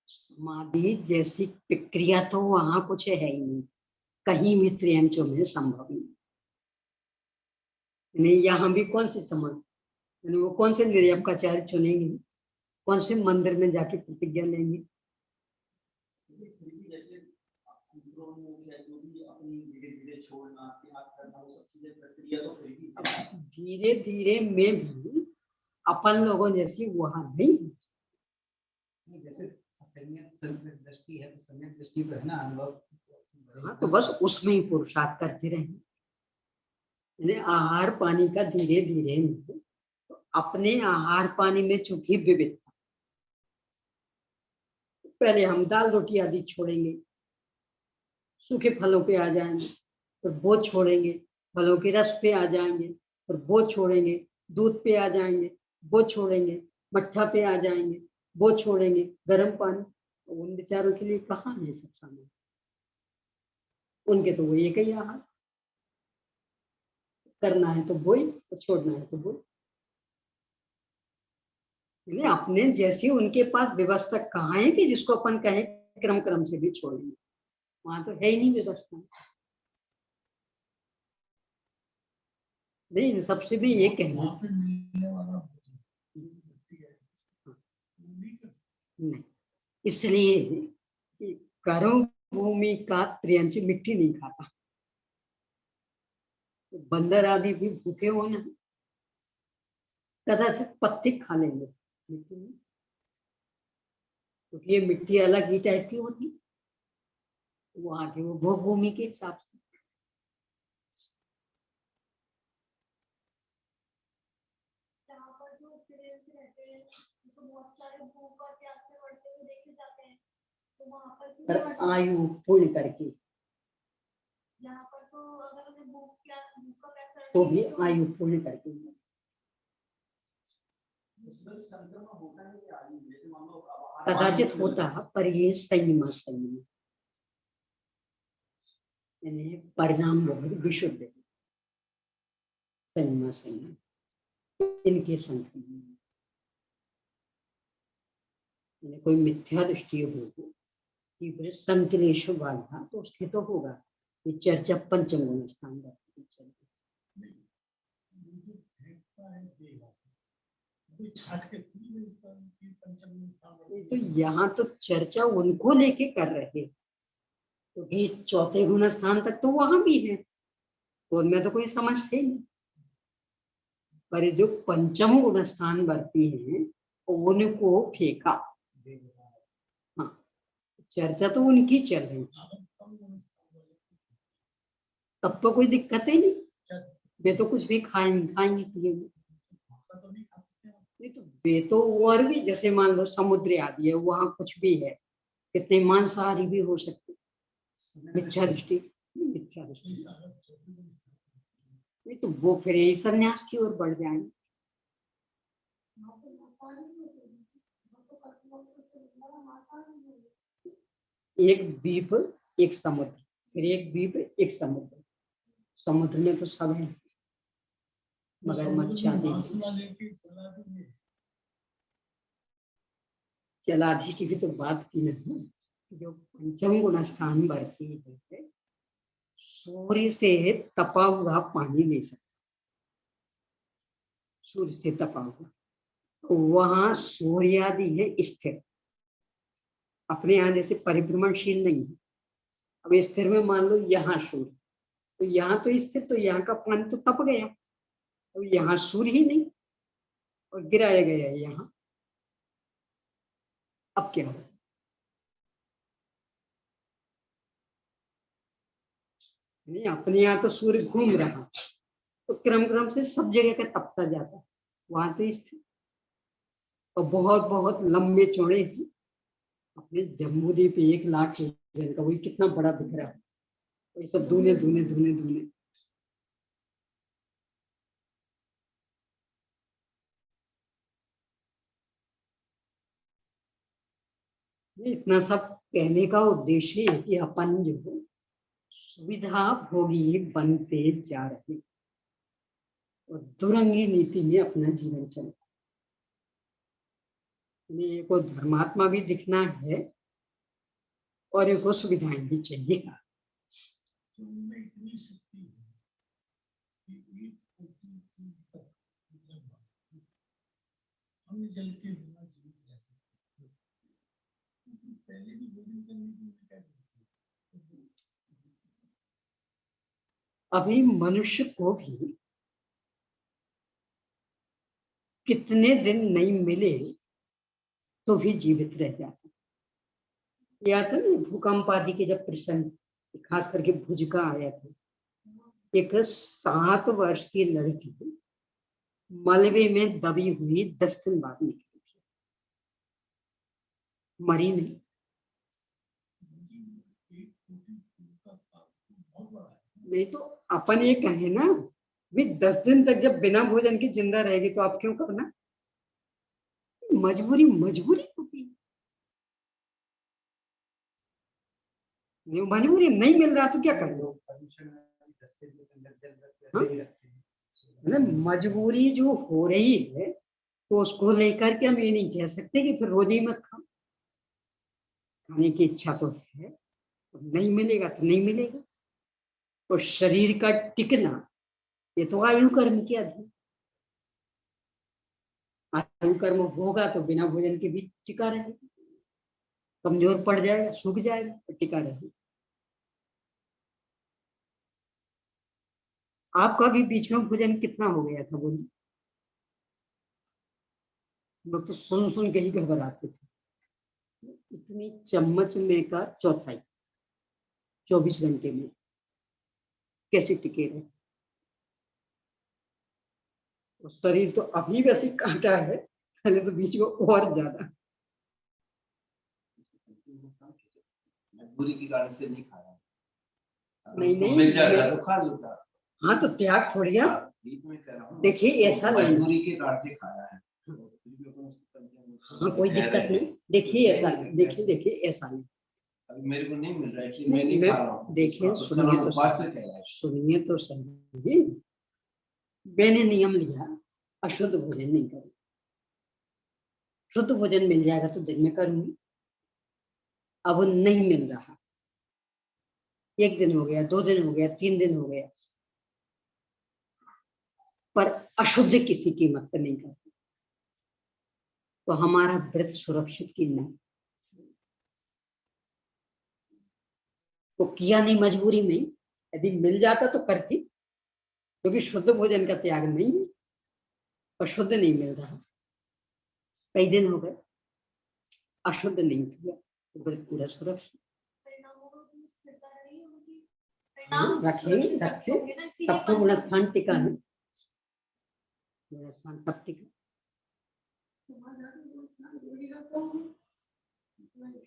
समाधि जैसी प्रक्रिया तो वहां कुछ है ही नहीं, कहीं भी त्रियंचों में संभव नहीं। यहाँ भी कौन सी समाधि, वो कौन से निर्यपकाचार्य चुनेंगे, कौन से मंदिर में जाके प्रतिज्ञा लेंगे? फिर भी जैसे अंतरोन्मुख या जो भी अपनी धीरे-धीरे छोड़ना, त्याग करना, वो सब चीजें प्रक्रिया तो फिर भी है। धीरे धीरे में भी अपन लोगों जैसी वहां नहीं। जैसे सम्यक दृष्टि है तो सम्यक दृष्टि तो है ना, अनुभव। हाँ, तो बस उसमें ही पुरुषार्थ करते रहे। आहार पानी का धीरे धीरे तो अपने आहार पानी में चूंकि विविधता, पहले हम दाल रोटी आदि छोड़ेंगे, सूखे फलों पे आ जाएंगे, फिर वो छोड़ेंगे, फलों के रस पे आ जाएंगे, फिर वो छोड़ेंगे, दूध पे आ जाएंगे, वो छोड़ेंगे, मट्ठा पे आ जाएंगे, वो छोड़ेंगे, गर्म पानी। उन बेचारों के लिए कहाँ है सब सामान, उनके तो वो एक ही आहार, करना है तो वही, छोड़ना है तो वही। अपने जैसी उनके पास व्यवस्था कहाँ है कि जिसको अपन कहें क्रम क्रम से भी छोड़ेंगे, वहां तो है ही नहीं व्यवस्था। नहीं, सबसे भी ये कहना नहीं, इसलिए कि कर्म भूमि का त्रियंच मिट्टी नहीं खाता। तो बंदर आदि भी भूखे हो ना, कदाचित पत्ते खा लेंगे, लेकिन क्योंकि ये मिट्टी अलग ही टाइप की होती, वो आगे वो भोग भूमि के हिसाब से। जहाँ पर जो एक्सपीरियंस रहते हैं तो बहुत सारे भूख और प्यास से बढ़ते हुए देखे जाते हैं, तो वहाँ पर पर आयु पूर्ण करके, यहाँ पर तो अगर उन्हें भूख का प्यास तो भी आयु पूर्ण करके। उसमें संक्रमण होता है कि आदमी जैसे मान लो कदाचित होता, पर ये संयम संयम यानी परिणाम बहुत विशुद्ध है। संयम संयम इनके संक्रमण, कोई मिथ्या दृष्टि हो कि वह संकलेश बाधा, तो उसके तो होगा। ये चर्चा पंचम गुण स्थान की चर्चा। तो यहाँ तो चर्चा उनको लेके कर रहे, क्योंकि चौथे गुण स्थान तक तो वहां भी है, तो उनमें तो कोई समझते नहीं। पर जो पंचम गुण स्थान बढ़ती है उनको फेंका। हाँ, चर्चा तो उनकी चल रही, तब तो कोई दिक्कत ही नहीं, वे तो कुछ भी खाएंगे पिएंगे। नहीं तो वे तो और भी, जैसे मान लो समुद्र आदि है, वहां कुछ भी है, कितने मांसाहारी भी हो सकते। मिथ्या दृष्टि, मिथ्या दृष्टि नहीं तो वो फिर यही संन्यास की ओर बढ़ जाएंगे। एक द्वीप एक समुद्र, फिर एक द्वीप एक समुद्र, समुद्र में तो सब है, मगरमच्छ आदि। जलाधि की भी तो बात की नहीं, जो पंचम गुण स्थान बढ़ती है, सूर्य से तपा हुआ पानी ले सकते, सूर्य से तपा हुआ, तो वहां सूर्य आदि है स्थिर, अपने यहाँ जैसे परिभ्रमणशील नहीं है। अब स्थिर में मान लो यहाँ सूर्य, तो यहाँ तो स्थिर, तो यहाँ का पानी तो तप गया, तो यहाँ सूर्य ही नहीं और गिराया गया है यहाँ। अब क्या हो, नहीं अपने यहाँ तो सूर्य घूम रहा, तो क्रम क्रम से सब जगह का तपता जाता, वहां तो स्थिर और बहुत बहुत लंबे चौड़े हैं। अपने जम्बूद्वीप 1 लाख जन का, वही कितना बड़ा दिख रहा है, वही सब दूने दूने दूने दूने। इतना सब कहने का उद्देश्य है कि अपन जो सुविधा भोगी बनते जा रहे और दुरंगी नीति में अपना जीवन चलता। एक को धर्मात्मा भी दिखना है और एक को सुविधाएं भी चाहिए। तो उनमें इतनी शक्ति है कि एक कोटि जीव तक हम जल के बिना जीवित रह सकते हैं। पहले भी भोजन करने की क्या अभी मनुष्य को भी कितने दिन नहीं मिले तो भी जीवित रह जाता। या था ना भूकंप आदि के जब प्रसंग, खास करके भुज का आया था, एक 7 वर्ष की लड़की मलबे में दबी हुई 10 दिन बाद निकली थी, मरी नहीं। नहीं तो अपन ये कहे ना भी 10 दिन तक जब बिना भोजन के जिंदा रहेगी तो आप क्यों करना? मजबूरी होती है। मजबूरी नहीं मिल रहा तो क्या कर लो। मजबूरी जो हो रही है तो उसको लेकर के हम ये नहीं कह सकते कि फिर रोज ही मत खाओ। खाने की इच्छा तो है, नहीं मिलेगा तो नहीं मिलेगा। तो शरीर का टिकना ये तो आयु कर्म के अधीन। आयु कर्म होगा तो बिना भोजन के भी टिका रहेगा, कमजोर पड़ जाएगा, सूख जाएगा तो टिका रहेगा। आपका भी बीच में भोजन कितना हो गया था बोलिए? लोग तो सुन के ही घबराते थे। इतनी चम्मच में का चौथाई 24 घंटे में कैसे टिके रहे? तो शरीर तो अभी वैसे काटा है, पहले तो बीच में और ज्यादा। मजबूरी के कारण से नहीं खा रहा। नहीं मिल जाएगा तो खा लेता। हाँ तो त्याग थोड़ी है। देखिए ऐसा मजबूरी के कारण से खाया है। हाँ कोई दिक्कत नहीं। देखिए ऐसा देखिए ऐसा नहीं। अभी मेरे को नहीं मिल रहा है इसलिए मैं नहीं खा रहा हूँ। देखिए सुनिए तो सही। मैंने नियम लिया अशुद्ध भोजन नहीं करूँ। शुद्ध भोजन मिल जाएगा तो दिन में करूंगी। अब नहीं मिल रहा, 1 दिन हो गया, 2 दिन हो गया, 3 दिन हो गया, पर अशुद्ध किसी कीमत पर नहीं करती तो हमारा व्रत सुरक्षित की नहीं। तो किया नहीं मजबूरी में, यदि मिल जाता तो करती, क्योंकि शुद्ध भोजन का त्याग नहीं है और शुद्ध नहीं मिल रहा। कई दिन हो गए अशुद्ध नहीं किया तो व्रत पूरा सुरक्षित। रखें तब तो गुणस्थान टिका है। गुणस्थान तब टिका,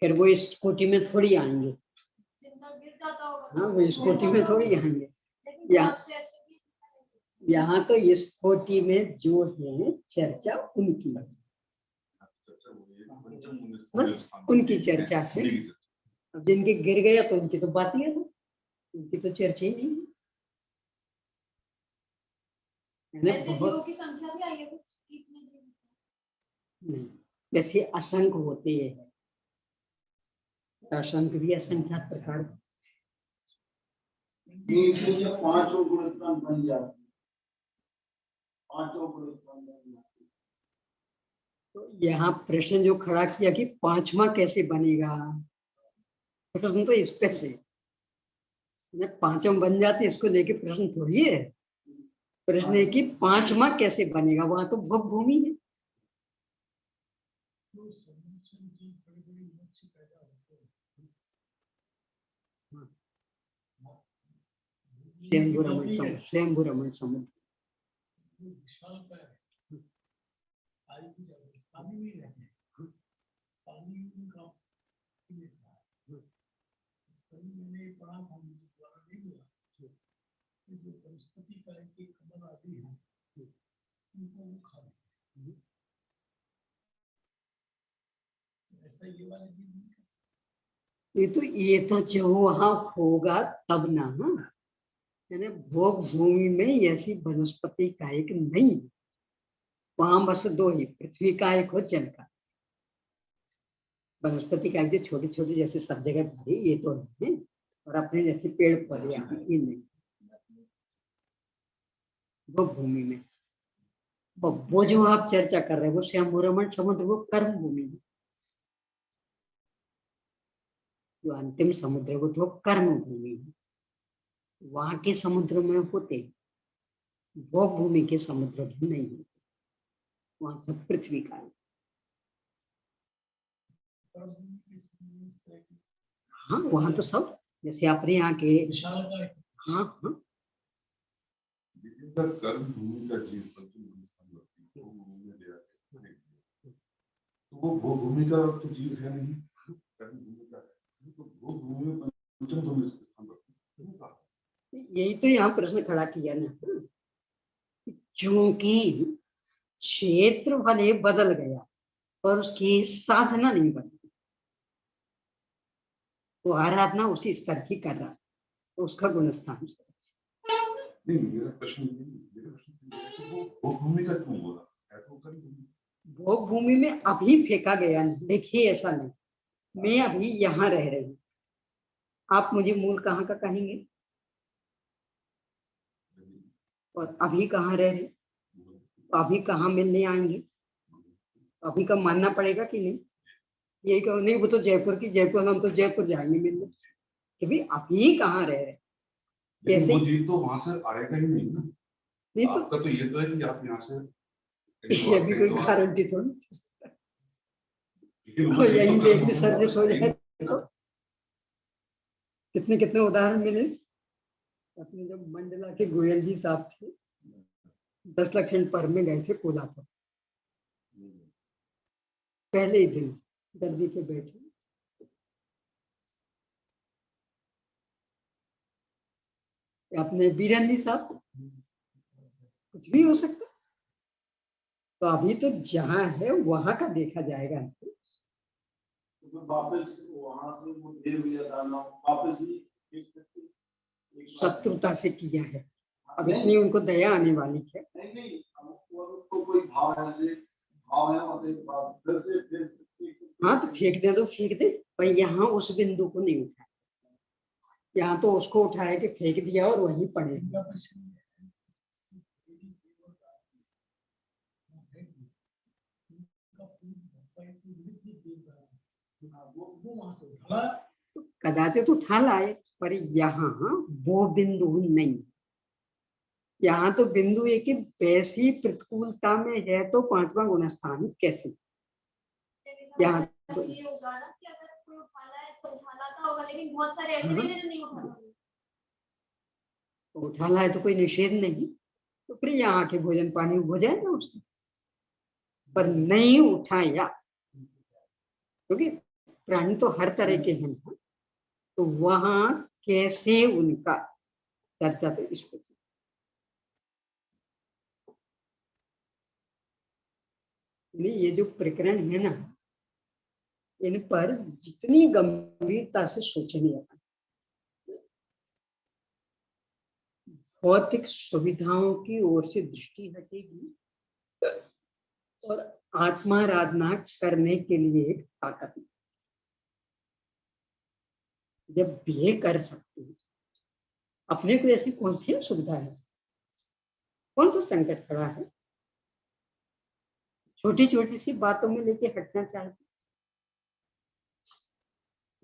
फिर वो इस कोटि में थोड़ी आएंगे। हाँ वो इस कोटि में थोड़ी आएंगे। यहाँ तो इस कोटि में जो है चर्चा उनकी, बस उनकी चर्चा है। अब जिनके गिर गया तो उनकी तो बात ही है, उनकी तो चर्चा ही नहीं है। जीवों की संख्या भी आई है कुछ कितने जीव? नहीं, वैसे असंख्य होते हैं। असंख्य भी असंख्यात प्रकार। इसलिए 5 गुणस्थान बन जाते, 5 गुणस्थान बन जाते। तो यहाँ प्रश्न जो खड़ा किया कि 5वां कैसे बनेगा, प्रश्न तो इस पे से 5वां बन जाते, इसको लेके प्रश्न थोड़ी है। प्रश्न है कि 5वां कैसे बनेगा, वहां तो भोग भूमि है। स्वयंभू रमण समुद्र जो वनस्पति का एक कमल आदि है उनको वो खा लेते हैं। ऐसा ये वाले जीव नहीं कर सकते। ये तो जो वहां होगा तब ना, यानी भोग भूमि में ऐसी वनस्पति का एक नहीं, वहां बस 2 ही, पृथ्वी का एक हो, जल का। वनस्पति का जो छोटे छोटे जैसे सब जगह भारी ये तो है, और अपने जैसे पेड़ पौधे यहाँ ये नहीं, वो भूमि में। वो जो आप चर्चा कर रहे हैं वो श्यामपुरमण समुद्र, वो कर्म भूमि है। जो अंतिम समुद्र है वो तो कर्म भूमि है, वहां के समुद्र में होते, वो भूमि के समुद्र भी नहीं होते, वहां सब पृथ्वी का है। हाँ वहां तो सब जैसे अपने यहाँ के, हाँ हाँ कर्म भूमि का जीव तो वो भूमि का तो जीव है नहीं, कर्म भूमि का है, तो वो भूमि में पंचम भूमि स्थान रखती है। यही तो यहाँ प्रश्न खड़ा किया ना, चूंकि क्षेत्र भले बदल गया पर उसकी साधना नहीं बदली, वो आराधना उसी स्तर की कर रहा, तो उसका गुणस्थान। नहीं मेरा प्रश्न वो भूमि का क्यों बोला है, तो कर्म भूमि। वो भूमि में अभी फेंका गया नहीं। देखिए ऐसा नहीं, मैं अभी यहाँ रह रही हूँ, आप मुझे मूल कहाँ का कहेंगे, और अभी कहाँ रह रहे, तो अभी कहाँ मिलने आएंगे, अभी का मानना पड़ेगा कि नहीं। यही कहो नहीं वो तो जयपुर की, जयपुर हम तो जयपुर जाएंगे मिलने, कि भाई अभी कहाँ रह रहे। लेकिन वो जीव तो वहां से आएगा ही नहीं ना। नहीं तो आपका तो ये तो है कि आप यहाँ से ये भी कोई गारंटी थोड़ी, तो यही देख भी सर्विस हो जाए तो कितने कितने उदाहरण मिले। अपने जब मंडला के गोयल जी साहब थे, 10 लक्षण पर में गए थे कोल्हापुर, पहले ही दिन दर्दी के बैठे, अपने बीरन जी साहब, कुछ भी हो सकता। तो अभी तो जहाँ है वहां का देखा जाएगा। तो वापस वहां से वो देव या दानव वापस भी देख सकते हैं। शत्रुता से किया है, अब इतनी उनको दया आने वाली है। नहीं नहीं, उनको कोई भाव ऐसे भाव है और एक बात फिर से हाँ तो फेंक दे तो फेंक दे, पर यहाँ उस बिंदु को नहीं उठाया, यहाँ तो उसको उठाया कि फेंक दिया और वहीं पड़े। कदाचित उठा लाए, पर यहाँ वो बिंदु नहीं। यहाँ तो बिंदु एक कि वैसी प्रतिकूलता में है तो 5वां गुणस्थान कैसे। यहाँ तो ये होगा ना कि अगर कोई उठाला है तो उठालाता होगा, लेकिन बहुत सारे ऐसे भी हैं जो नहीं उठाते। उठा लाए तो कोई निषेध नहीं, तो फिर यहाँ के भोजन पानी हो जाएगा उसको, पर नहीं उठाया क्योंकि प्राणी तो हर तरह के हैं, तो वहां कैसे उनका चर्चा तो इस पर। ये जो प्रकरण है ना, इन पर जितनी गंभीरता से सोचने लगा, भौतिक सुविधाओं की ओर से दृष्टि हटेगी और आत्माराधना करने के लिए एक ताकत, जब ये कर सकते हैं अपने को, ऐसी कौन सी सुविधा है, कौन सा संकट खड़ा है, छोटी छोटी सी बातों में लेके हटना चाहते।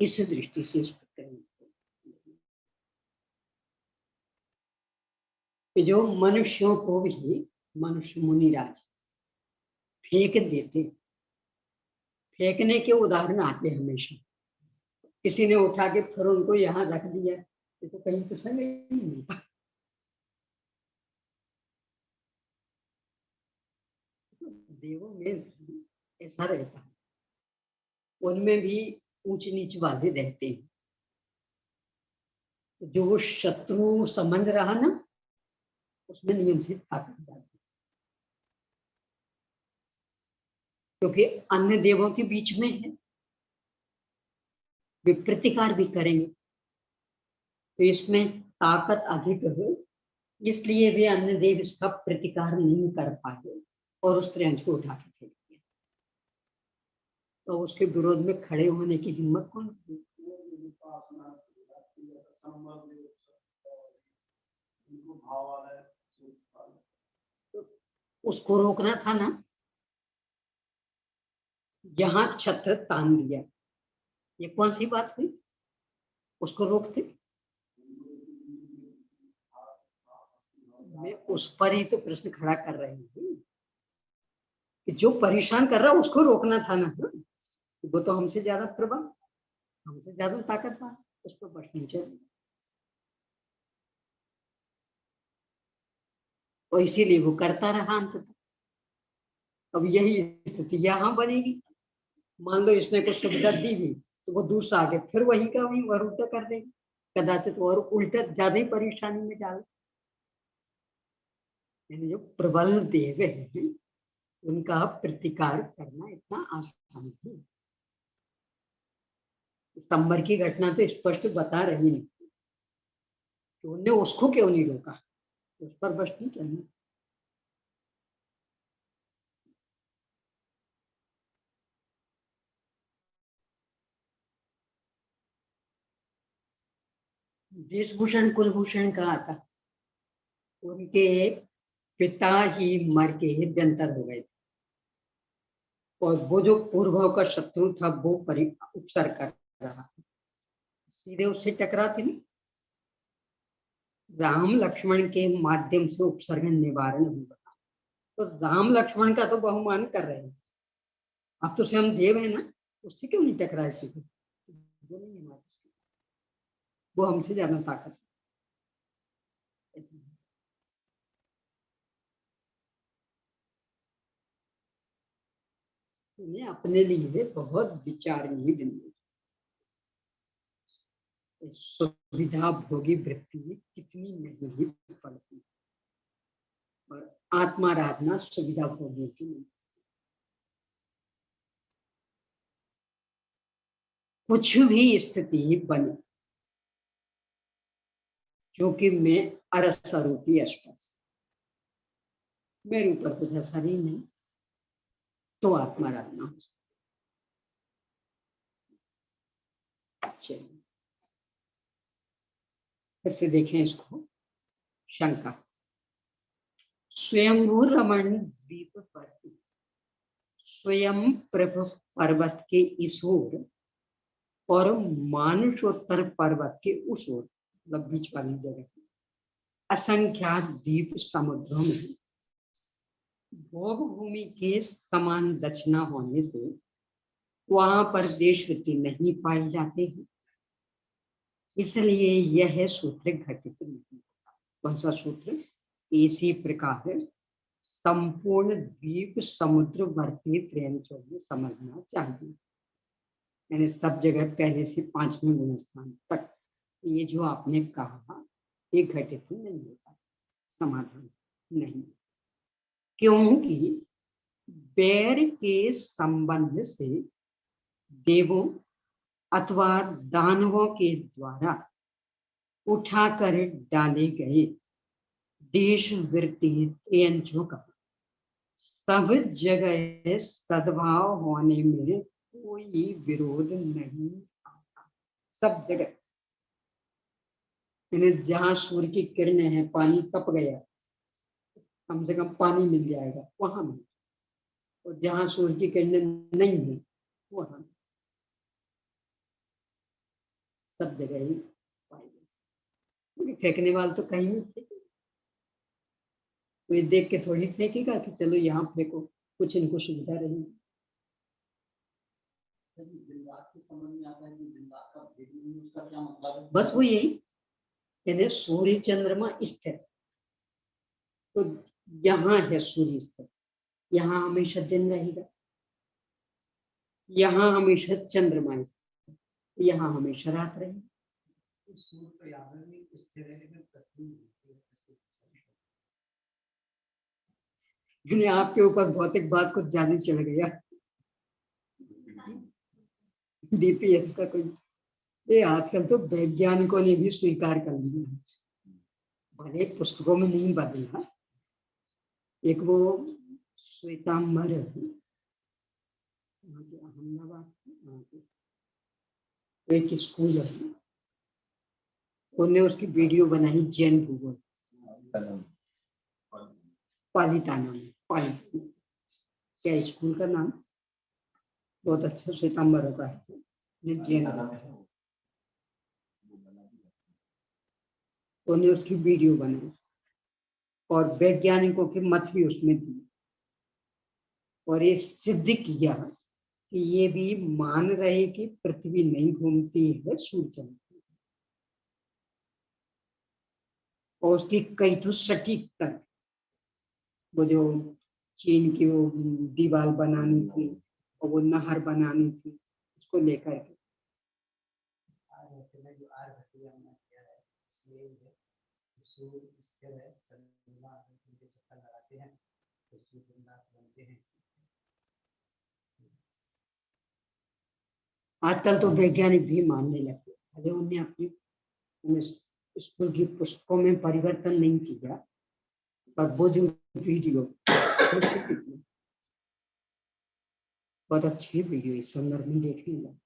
इस दृष्टि से इस प्रकरण जो मनुष्यों को भी मनुष्य मुनिराज फेंक देते, फेंकने के उदाहरण आते हमेशा। किसी ने उठा के फिर उनको यहाँ रख दिया, ये तो कहीं प्रसंग नहीं मिलता। देवों में ऐसा रहता है, उनमें भी ऊंच नीच वाले रहते हैं। जो वो शत्रु समझ रहा ना, उसमें नियम से ताकत जाती है, क्योंकि अन्य देवों के बीच में है, वे प्रतिकार भी करेंगे, तो इसमें ताकत अधिक है, इसलिए वे अन्य देव इसका प्रतिकार नहीं कर पाए और उस प्रियंश को उठा के फेंक दिया। तो उसके विरोध में खड़े होने की हिम्मत कौन की? उपासना संबंध उनको भाव वाला है, उसको रोकना था ना। यहाँ छत्र तान दिया, ये कौन सी बात हुई? उसको रोकते। मैं उस पर ही तो प्रश्न खड़ा कर रही हूँ कि जो परेशान कर रहा है उसको रोकना था ना। वो तो हमसे ज्यादा प्रबल, हमसे ज्यादा ताकतवर, उस पर बस नहीं चल। और इसीलिए वो करता रहा अंत तक। अब यही स्थिति यहाँ बनेगी। मान लो इसने कुछ सुविधा दी भी तो वो दूसरा आगे फिर वही का वही और उल्टा कर देगी, कदाचित और उल्टा ज्यादा ही परेशानी में डाल। यानी जो प्रबल देव है उनका प्रतिकार करना इतना आसान है। संबर की घटना तो स्पष्ट बता रही नहीं कि उनने उसको क्यों नहीं रोका, उस पर बस नहीं चलनी। वेशभूषण कुलभूषण कहा था, उनके पिता ही मर के व्यंतर हो गए थे और वो जो पूर्व का शत्रु था वो उपसर कर रहा था, सीधे उससे टकराते नहीं। राम लक्ष्मण के माध्यम से उपसर्ग निवारण होगा, तो राम लक्ष्मण का तो बहुमान कर रहे हैं। अब तो स्वयं देव है ना, उससे क्यों नहीं टकराए सीधे? वो नहीं है, वो हमसे ज्यादा ताकत है। उन्हें अपने लिए बहुत विचारणीय बिंदु, सुविधा भोगी वृत्ति कितनी नहीं पड़ती और आत्माराधना सुविधा भोगी की नहीं। कुछ भी स्थिति बने क्योंकि मैं अरसरूपी स्पर्श, मेरे ऊपर कुछ असर ही नहीं, तो आत्माराधना हो सकती। फिर से देखें इसको। शंका, स्वयंभू रमण द्वीप पर स्वयं प्रभु पर्वत के इस ओर और मानुषोत्तर पर्वत के उस ओर, मतलब बीच वाली जगह, असंख्यात द्वीप समुद्रों में भोग भूमि के समान दक्षिणा होने से वहां पर देशवृत्ति नहीं पाई जाती है, इसलिए यह सूत्र घटित नहीं होता। कौन सा सूत्र? इसी प्रकार संपूर्ण द्वीप समुद्र वर्ती त्रयंचों में समझना चाहिए। यानी सब जगह पहले से 5वें गुणस्थान तक ये जो आपने कहा ये घटित नहीं होता, समाधान नहीं, क्योंकि बैर के संबंध से देवों अथवा दानवों के द्वारा उठाकर डाले गए देश वृत्ति त्रयंचों का सब जगह सद्भाव होने में कोई विरोध नहीं आता। सब जगह, जहां सूर्य की किरणें हैं, पानी तप गया, कम से कम पानी मिल जाएगा वहां भी, और जहां सूर्य की किरणें नहीं है वहां सब जगह ही पाएंगे, क्योंकि फेंकने वाले तो कहीं नहीं फेंकेगा। तो ये देख के थोड़ी फेंकेगा कि चलो यहाँ फेंको, कुछ इनको सुविधा रहेगी। बस वो यही, यानी सूर्य चंद्रमा स्थिर, तो यहाँ है सूर्य स्थिर, यहाँ हमेशा दिन रहेगा, यहाँ हमेशा चंद्रमा स्थिर, यहाँ हमेशा रात रहेगी। सूर्य तो यहाँ भी स्थिर है लेकिन पृथ्वी आपके ऊपर भौतिक बात कुछ ज्यादा चढ़ गया। डीपीएस का कोई, ये आजकल तो वैज्ञानिकों ने भी स्वीकार कर लिया है, भले पुस्तकों में नहीं बदला। एक वो श्वेतांबर वहाँ के अहमदाबाद वहाँ के एक स्कूल है, उन्होंने उसकी वीडियो बनाई जैन भूगोल पालिताना में। पालिताना क्या स्कूल का नाम, बहुत अच्छा सितंबर का है जैन। उन्होंने उसकी वीडियो बनाई और वैज्ञानिकों के मत भी उसमें दिए और ये सिद्ध किया कि ये भी मान रहे कि पृथ्वी नहीं घूमती है, सूर्य चलती है। और उसकी कई तो सटीक तक, वो जो चीन की वो दीवार बनानी थी और वो नहर बनानी थी, उसको लेकर के जो आर्यभट्टीय हमने किया है उसमें ये है कि सूर्य स्थिर है, चंद्रमा उनके चक्कर लगाते हैं तो सूर्य बनते हैं। आजकल तो वैज्ञानिक भी मानने लगे। अरे उन्हें अपनी स्कूल की पुस्तकों में परिवर्तन नहीं किया, पर वो जो वीडियो बहुत अच्छी वीडियो इस संदर्भ में देखने लगा,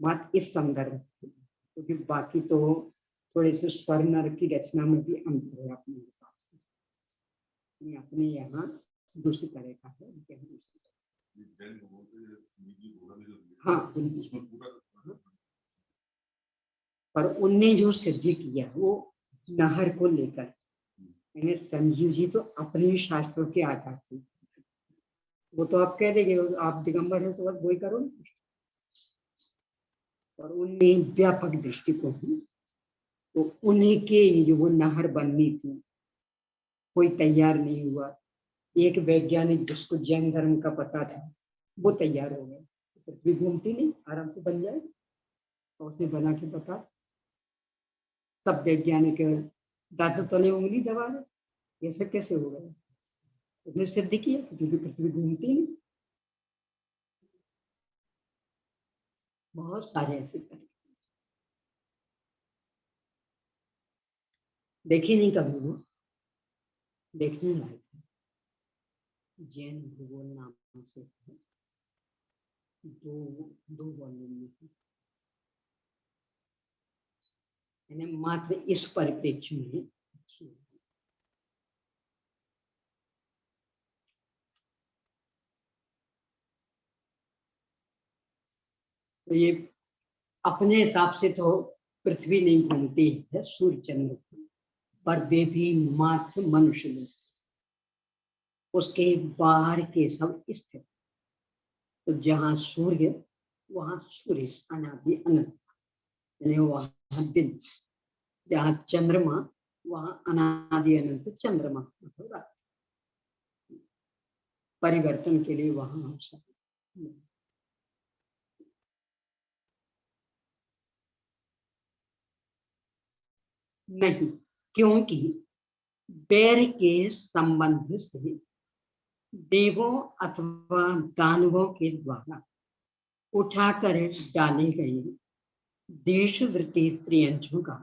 मात्र इस संदर्भ, क्योंकि बाकी तो थोड़े से स्वर नर की रचना में भी अंतर है अपने हिसाब से। अपने यहाँ दूसरी तरह का है, उनके यहाँ दूसरी तरह। हाँ, पर उनने जो सिद्ध किया वो नहर को लेकर, यानी संजीव जी तो अपने शास्त्रों के आधार से, वो तो आप कह देंगे आप दिगंबर हो तो वही करो ना, और उनने व्यापक दृष्टिकोण, तो उन्हीं के जो वो नहर बननी थी कोई तैयार नहीं हुआ। एक वैज्ञानिक जिसको जैन धर्म का पता था वो तैयार हो गया, पृथ्वी घूमती नहीं, आराम से बन जाए, और उसने बना के बता। सब वैज्ञानिक दांतों तले उंगली दबा रहे, ऐसे कैसे हो गया? उसने सिद्ध किया क्योंकि पृथ्वी घूमती नहीं। बहुत सारे ऐसे तरीके देखी नहीं कभी, वो देखने लायक है। जैन भूगोल नाम से है, दो वॉल्यूम में है, यानी मात्र इस परिप्रेक्ष्य में अच्छी है। तो ये अपने हिसाब से तो पृथ्वी नहीं घूमती है, सूर्य चंद्र, पर वे भी मात्र मनुष्य लोग, उसके बाहर के सब स्थित। तो जहाँ सूर्य वहाँ सूर्य अनादि अनंत, यानी वहाँ दिन, जहाँ चंद्रमा वहाँ अनादि अनंत चंद्रमा, मतलब रात। परिवर्तन के लिए वहाँ हम सब नहीं, क्योंकि बैर के संबंध से देवों अथवा दानवों के द्वारा उठाकर डाले गए देशवृत्ति त्रियंचों का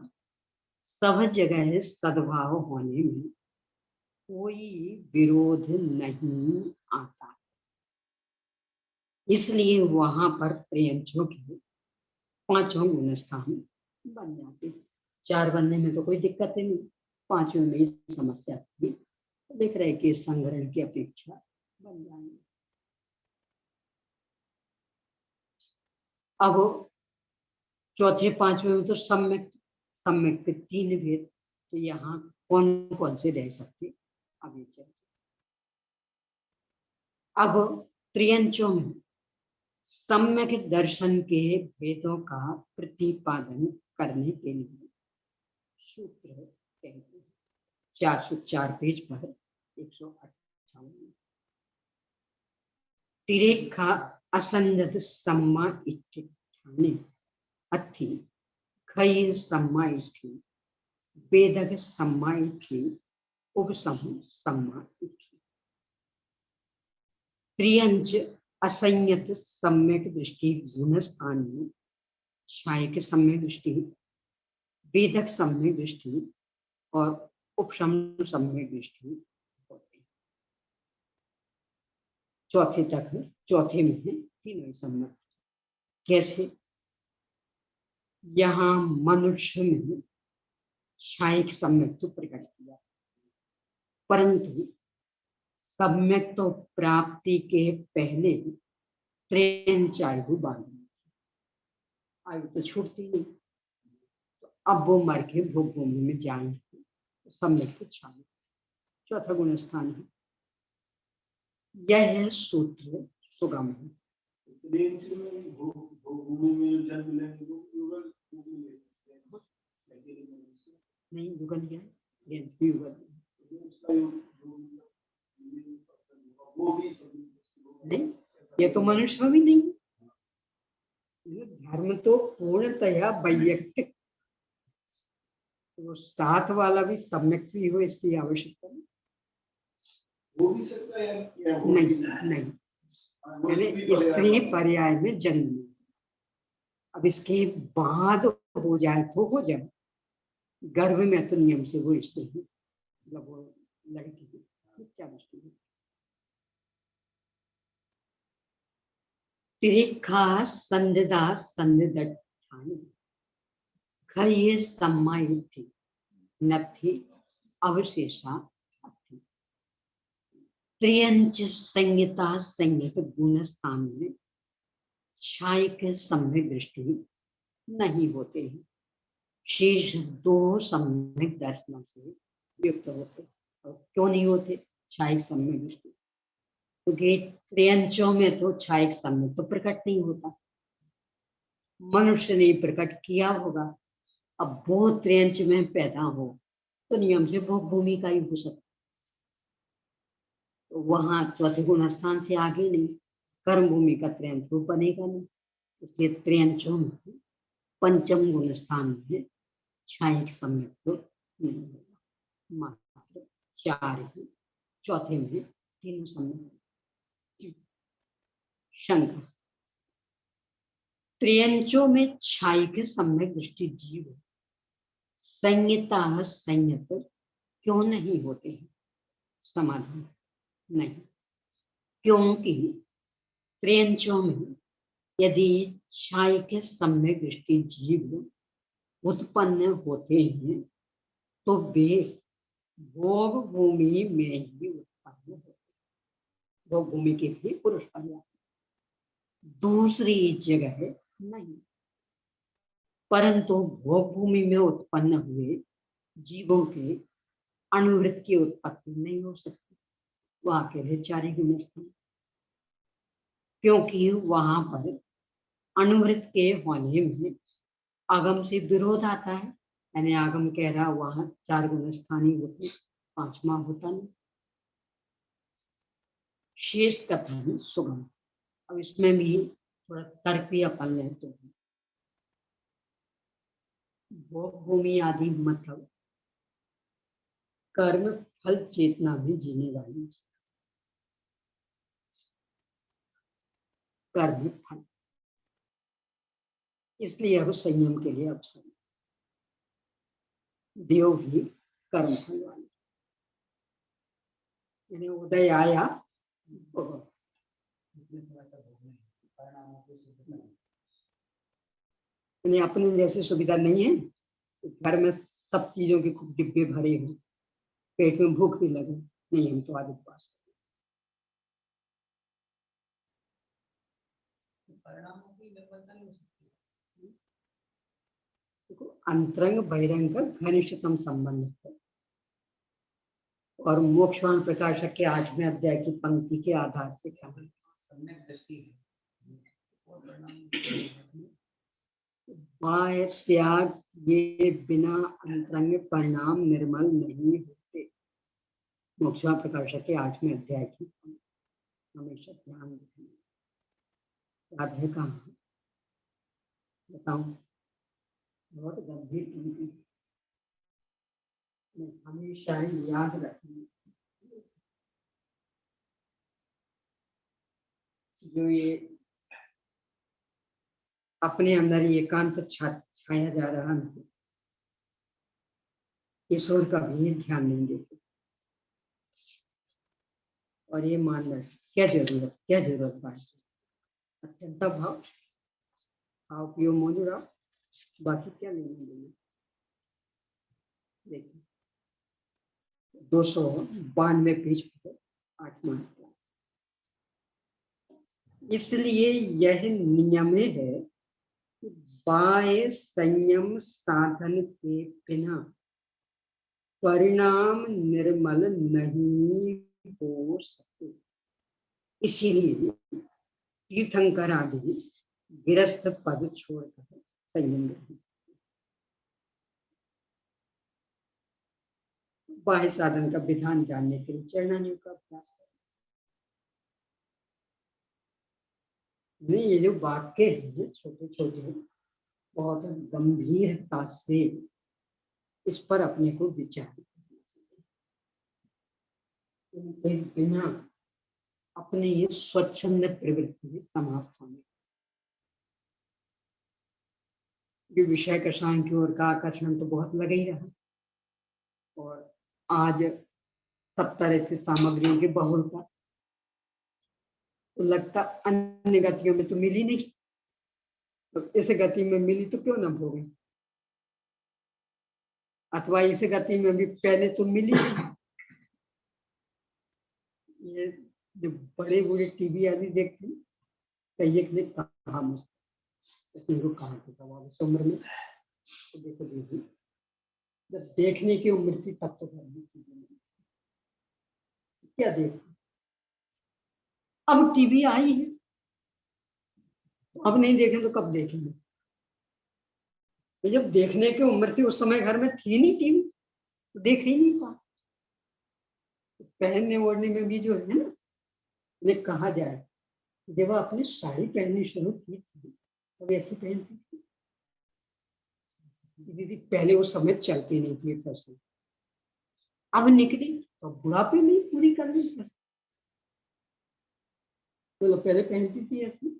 सब जगह सद्भाव होने में कोई विरोध नहीं आता, इसलिए वहां पर त्रियंचों के पांचों गुण स्थान बन जाते। 4 बनने में तो कोई दिक्कत नहीं, 5वें में ही समस्या थी, तो देख रहे कि संग्रहण की अपेक्षा बन जाएंगे। अब चौथे 5वें में तो सम्यक सम्यक के 3 भेद, तो यहाँ कौन कौन से रह सकते, अभी चलते। अब त्रियंचों में सम्यक दर्शन के भेदों का प्रतिपादन करने के लिए सूत्र कहते हैं 404 पेज पर 158। तिरेखा असंजत सम्मा इच्छाने अथि खई सम्मा इच्छी वेदक सम्मा इच्छी उपसम सम्मा इच्छी। त्रियंच असंयत सम्यक दृष्टि गुण स्थान में छायक सम्यक दृष्टि, वेदक सम्यक दृष्टि और उपशम सम्यक दृष्टि होती है। चौथे तक, चौथे में है तीनों ही सम्यक। कैसे? यहाँ मनुष्य में क्षायिक सम्यक्त्व प्रकट किया, परंतु सम्यक्त्व प्राप्ति के पहले त्रेंच आयु बांधी, आयु तो छूटती नहीं, तो अब वो मर के भोग भूमि में जाएंगे, तो सम्यक्त्व क्षायिक। चौथा गुण स्थान है। यह सूत्र सुगम है। रेंज में भूमि में जन्म लेंगे तो युगल नहीं, युगल क्या है? युगल वो भी नहीं, ये तो मनुष्य भी नहीं। ये धर्म तो पूर्णतया वैयक्तिक, वो साथ वाला भी सम्यक भी हो इसकी आवश्यकता नहीं। हो भी सकता है या नहीं, यानी स्त्री पर्याय में जन्म नहीं। अब इसके बाद हो जाए तो हो जाए, गर्भ में तो नियम से वो स्त्री है, मतलब वो लड़की है, क्या मुश्किल है। तिरिखा संदिदा संदिदठानि खये सम्मायुद्धि नथि अवशेषा अथि। त्रियंच संहिता संहित गुण स्थान में क्षायिक सम्यक दृष्टि नहीं होते हैं, शेष दो सम्यक दर्शनों से युक्त होते। और क्यों नहीं होते क्षायिक सम्यक दृष्टि? क्योंकि त्रियंचों में तो क्षायिक सम्यक तो प्रकट नहीं होता, मनुष्य ने प्रकट किया होगा। अब वो त्रियंच में पैदा हो तो नियम से भोग भूमि का ही हो सकता, तो वहां चौथे गुण स्थान से आगे नहीं, कर्म भूमि का त्रियंच रूप बनेगा नहीं, इसलिए त्रियंचों में पंचम गुण स्थान में क्षायिक सम्यक तो नहीं होगा, मात्र चार ही, चौथे में तीन सम्यक। शंका, त्रियंचों में क्षायिक सम्यक दृष्टि जीव संहिता संयत क्यों नहीं होते हैं? समाधान नहीं, क्योंकि त्रियंचों में यदि क्षायिक सम्यक दृष्टि जीव उत्पन्न होते हैं तो वे भोग भूमि में ही उत्पन्न होते, भोग भूमि के भी पुरुष पर्याप्त, दूसरी जगह नहीं। परंतु भोग भूमि में उत्पन्न हुए जीवों के अणुवृत्त की उत्पत्ति नहीं हो सकती, वह अकेले चारि गुण स्थान, क्योंकि वहां पर अणुवृत्त के होने में आगम से विरोध आता है। यानी आगम कह रहा वहां चार गुण स्थानीय होते, पांचवा होता नहीं। शेष कथन सुगम। अब इसमें भी थोड़ा तर्क भी अपन ले तो भोग भूमि आदि मतलब कर्म फल चेतना में जीने वाली कर्म फल, इसलिए अब संयम के लिए अवसर। देव भी कर्म फल वाले, यानी उदय आया यानी अपने जैसे सुविधा नहीं है, घर में सब चीजों के खूब डिब्बे भरे हों, पेट में भूख भी लगे, नहीं हम तो आज उपवास करें। देखो अंतरंग बहिरंग का घनिष्ठतम संबंध है, और मोक्षवान प्रकाशक के 8वें अध्याय की पंक्ति के आधार से क्या है? सम्यक दृष्टि है। बाह्य त्याग ये बिना अंतरंग परिणाम निर्मल नहीं होते। मोक्षवान प्रकाशक के 8वें अध्याय की हमेशा ध्यान रखना। याद है कहाँ? बताऊं, बहुत गंभीर पंक्ति, हमेशा याद रखना। जो ये अपने अंदर एकांत छाया जा रहा है, ईश्वर का भी ध्यान नहीं देते, और ये मानना क्या जरूरत है? अत्यंत भाव, खाओ पियो मौज उड़ाओ, बाकी क्या लेना देना। देखिए 292 पेज पर 8वां अध्याय। इसलिए यह नियम है कि बाह्य संयम साधन के बिना परिणाम निर्मल नहीं हो सकते। इसीलिए तीर्थंकर आदि गिरस्थ पद छोड़कर संयम ग्रहण। बाह्य साधन का विधान जानने के लिए चरणानियों का अभ्यास करें। नहीं, ये जो वाक्य है छोटे छोटे, बहुत गंभीरता से इस पर अपने को विचार करना चाहिए। इनके बिना अपने ये स्वच्छंद प्रवृत्ति समाप्त होने, ये विषय का की ओर का आकर्षण तो बहुत लगा ही रहा, और आज सब तरह से सामग्रियों की बहुलता, तो लगता अन्य गतियों में तो मिली नहीं, तो इस गति में मिली तो क्यों ना भोगे, अथवा इस गति में भी पहले तो मिली। ये जो बड़े बड़े टीवी आदि देखते हैं, कई ने कहा मुझसे, कहा था उम्र में, तो देखो देखिए जब देखने की उम्र थी तब तो क्या देख, अब टीवी आई है, अब नहीं देखें तो कब देखेंगे। तो जब देखने की उम्र थी उस समय घर में थी नहीं टीवी, तो देख ही नहीं पा। पहनने ओढ़ने में भी जो है ना, ये कहा जाए, जब आपने साड़ी पहननी शुरू की थी तब ऐसी पहनती थी दीदी, पहले उस समय चलती नहीं थी फैशन, अब निकली तो बुढ़ापे में पूरी करनी फैशन, तो पहले पहनती थी ऐसी।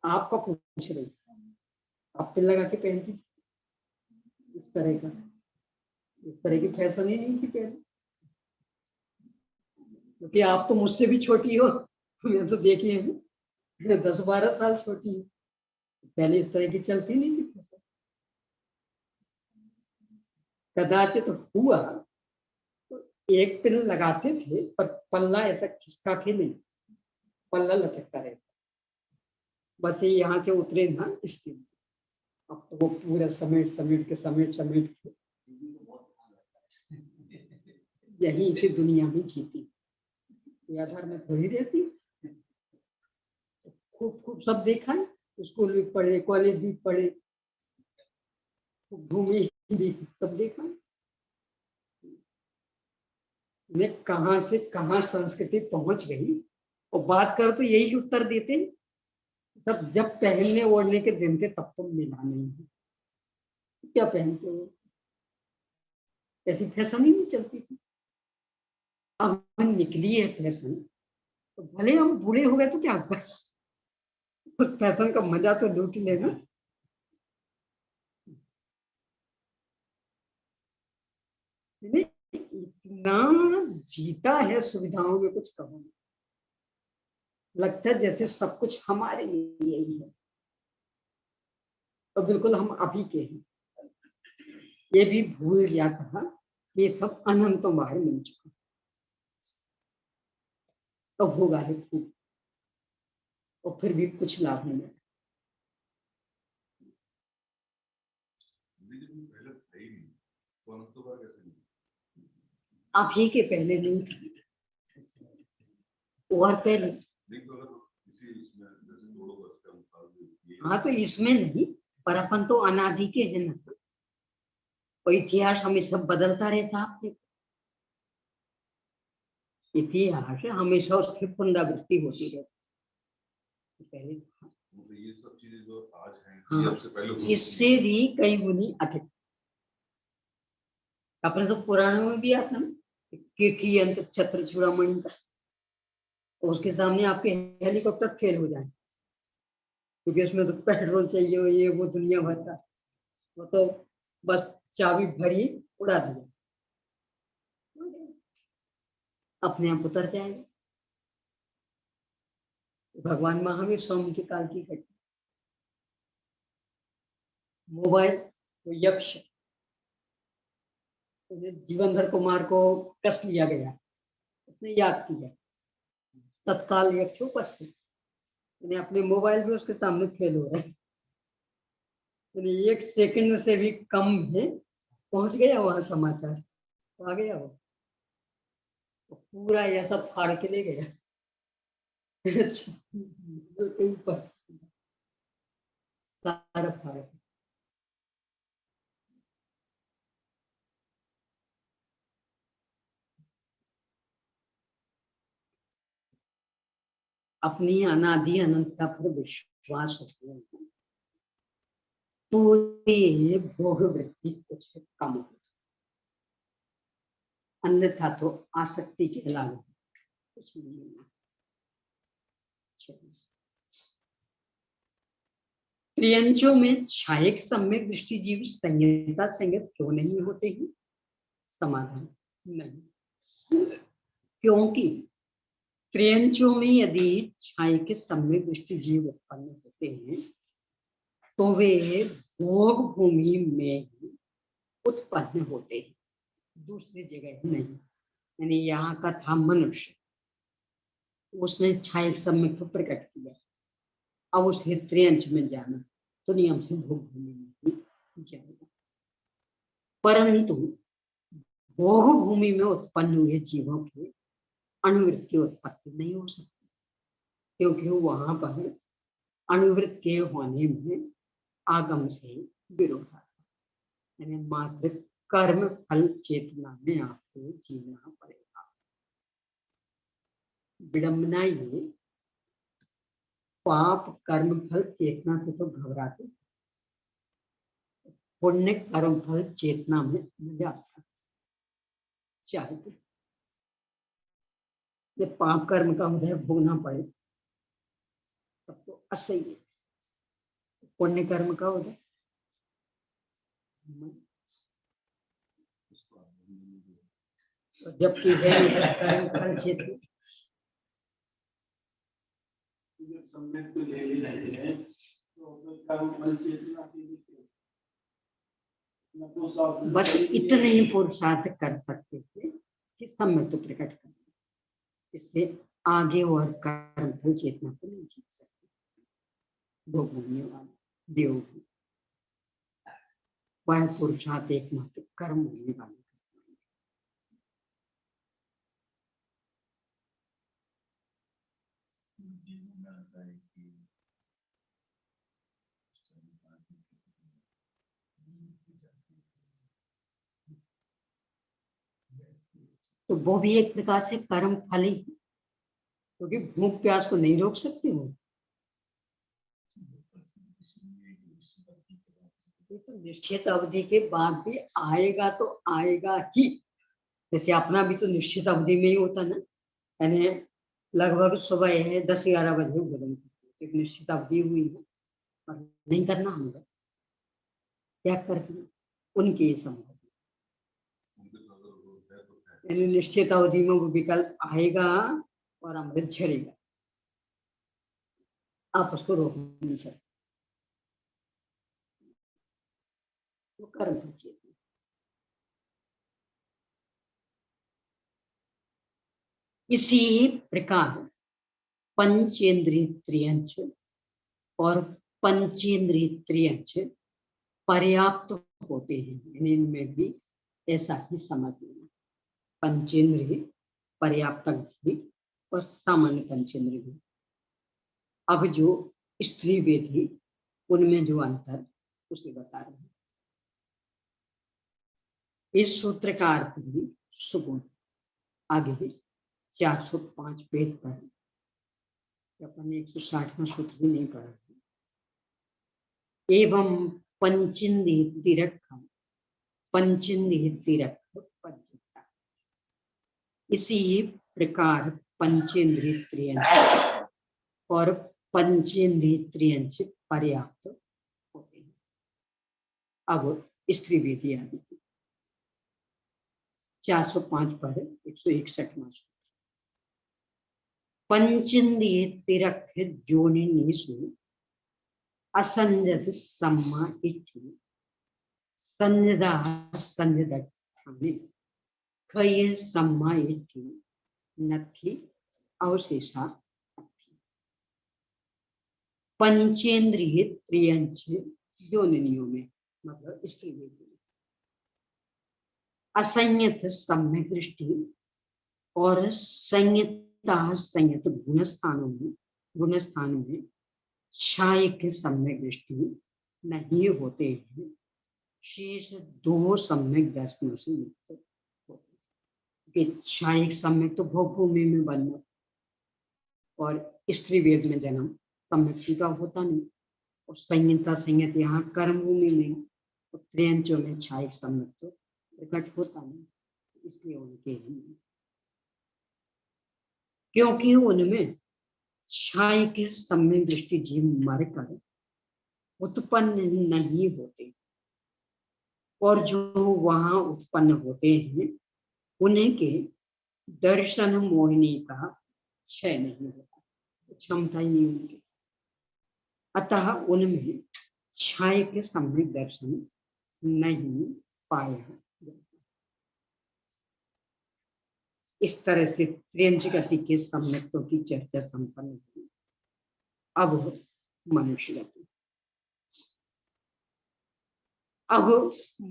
आपका पूछ रही, आप पिन लगा के पहनती थी इस तरह का, इस तरह की फैशन ही नहीं थी पहले, क्योंकि आप तो मुझसे भी छोटी हो, मैं तो देखी है 10-12 साल छोटी हूँ, पहले इस तरह की चलती नहीं थी फैशन। कदाचित तो हुआ तो एक पिन लगाते थे, पर पल्ला ऐसा खिसका के नहीं, पल्ला लटकता रहता, बस ये यहाँ से उतरे ना इसके। अब तो वो पूरा समेट के यही इसी दुनिया में जीती, आधार में थोड़ी रहती। खूब सब देखा है, स्कूल भी पढ़े, कॉलेज भी पढ़े, घूमे भी, सब देखा है। कहाँ से कहाँ संस्कृति पहुंच गई, और बात कर तो यही उत्तर देते हैं सब, जब पहनने ओढ़ने के दिन थे तब तो मिला नहीं है, क्या पहनते हो, ऐसी फैशन ही नहीं चलती थी। अब निकली है फैशन, तो भले हम बूढ़े हो गए तो क्या हुआ, फैशन का मजा तो लूट लेना। इतना जीता है सुविधाओं में, कुछ कहो नहीं, लगता है जैसे सब कुछ हमारे लिए ही है, तो बिल्कुल हम अभी के हैं। ये भी भूल जाता था ये सब अनंतों बाहर मिल चुका, तो होगा है खूब, और फिर भी कुछ लाभ नहीं है। अभी के पहले नहीं था, और पहले हाँ, तो इसमें नहीं, पर अपन तो अनादि के हैं ना, और इतिहास हमेशा बदलता रहता। आपने इतिहास हमेशा उसकी पुनरावृत्ति होती रहती, पहले ये सब चीजें जो आज हैं, हाँ, इससे भी कई गुनी अधिक। अपने तो पुराणों में भी आता ना कि यंत्र छत्र चूड़ामणि का, उसके सामने आपके हेलीकॉप्टर फेल हो जाए, क्योंकि उसमें तो पेट्रोल चाहिए, ये वो दुनिया भर का, वो तो बस चाबी भरी उड़ा दिया, अपने आप उतर जाएगा। भगवान महावीर स्वामी के काल की घटना। मोबाइल तो यक्ष, जीवनधर कुमार को कस लिया गया, उसने याद किया, तत्काल यक्ष उपस्थित, अपने मोबाइल भी उसके सामने फेल हो रहे, 1 सेकंड से भी कम में पहुंच गया वहां समाचार, तो आ गया वो पूरा यह सब फाड़ के ले गया। सारा फाड़ अपनी अनादि अनंतता पर विश्वास रखना, तो ये भोग वृत्ति कुछ कम हो, अन्यथा तो आसक्ति के अलावा कुछ नहीं है। त्रियंचों में छायक सम्यक दृष्टि जीव संयता संयत क्यों नहीं होते हैं? समाधान नहीं, क्योंकि त्रियंचों में यदि छायक सम्यक दृष्टि जीव उत्पन्न होते हैं तो वे भोग भूमि में ही उत्पन्न होते हैं, दूसरी जगह नहीं। यानी यहाँ का था मनुष्य, उसने छायक सम्यक को प्रकट किया, अब उसे त्रियंच में जाना तो नियम से भोग भूमि में ही जाएगा, परंतु भोग भूमि में उत्पन्न हुए जीवों की अणुवृत्ति उत्पत्ति नहीं हो सकती, क्योंकि वहां पर अणुवृत्त के होने में आगम से विरोध आता, यानी मात्र कर्म फल चेतना में आपको जीना पड़ेगा। विडंबना ये पाप कर्म फल चेतना से तो घबराते, पुण्य कर्म फल चेतना में मजा आता, चाहते जब पाप कर्म का उदय भोगना पड़े तब तो असह्य है, पुण्य कर्म का उदय जबकि है कर्म फल चेतना, सम्यक तो ले ही रहे हैं तो कर्म फल चेतना बस इतने ही पुरुषार्थ कर सकते थे कि सम्यक तो प्रकट कर, इससे आगे और कर्म फल चेतना को नहीं जीत सकते। दो भूमि वाले देव भी वह पुरुषार्थ एकमात्र कर्म होने वाले। तो वो भी एक प्रकार से कर्म फल ही, क्योंकि भूख प्यास को नहीं रोक सकते हो, तो निश्चित अवधि के बाद भी आएगा तो आएगा ही। जैसे अपना भी तो निश्चित अवधि में ही होता ना, यानी लगभग सुबह है 10-11 बजे भोजन, एक निश्चित अवधि हुई है और नहीं करना, हम लोग क्या करते हैं उनके ये संभव, यानी निश्चित अवधि में वो विकल्प आएगा और अमृत झड़ेगा, आप उसको रोक नहीं सकते, तो कर्म चेतना। इसी प्रकार पंचेंद्रिय त्रियंच और पंचेंद्रिय त्रियंच पर्याप्त होते हैं, इनमें भी ऐसा ही समझ लेना, पंचेंद्रिय पर्याप्तक भी और सामान्य पंचेंद्रिय भी। अब जो स्त्री वेदी उनमें जो अंतर उसे बता रहे हैं, इस सूत्र का अर्थ भी सुबोध आगे 405 पेज पर, अपन 160वां सूत्र भी नहीं पढ़ा, एवं पंचेंद्रिय तिरक पंचेंद्रिय तिरक पंचता, इसी प्रकार पंचेंद्रिय त्रियंच और पंचेंद्रिय त्रियंच पर्याप्त होते हैं। अब स्त्री वेदी आदि 405 पर 161वां सूत्र, पंचेन्द्रिय तिरक जोनिनीसु असंजत सम्मा इति संजदा संजदठानि खय सम्मा इति नथि अवशेषा। पंचेन्द्रिय त्रियंच योनियों में मतलब स्त्री में असंयत सम्यक दृष्टि और संयता संयत गुणस्थान में क्षायिक सम्यक दृष्टि नहीं होते हैं। शेष दो सम्यक दर्शनों से मुक्त होते हैं। क्षायिक सम्यक तो भोग भूमि में बनना और स्त्री वेद में जन्म सम्यक का होता नहीं, और संयता संयत यहाँ कर्म भूमि में और त्रियंचों में क्षायिक सम्यक तो प्रकट होता नहीं, इसलिए उनके ही क्योंकि उनमें क्षायिक सम्यक दृष्टि जीव मरकर उत्पन्न नहीं होते, और जो वहां उत्पन्न होते हैं उन्हीं के दर्शन मोहिनी का क्षय नहीं होता, क्षमता ही नहीं उनकी। अतः उनमें क्षायिक सम्यक दर्शन नहीं पाया। इस तरह से त्रियंच गति के सम्यक्तों की चर्चा संपन्न हुई। अब मनुष्य गति। अब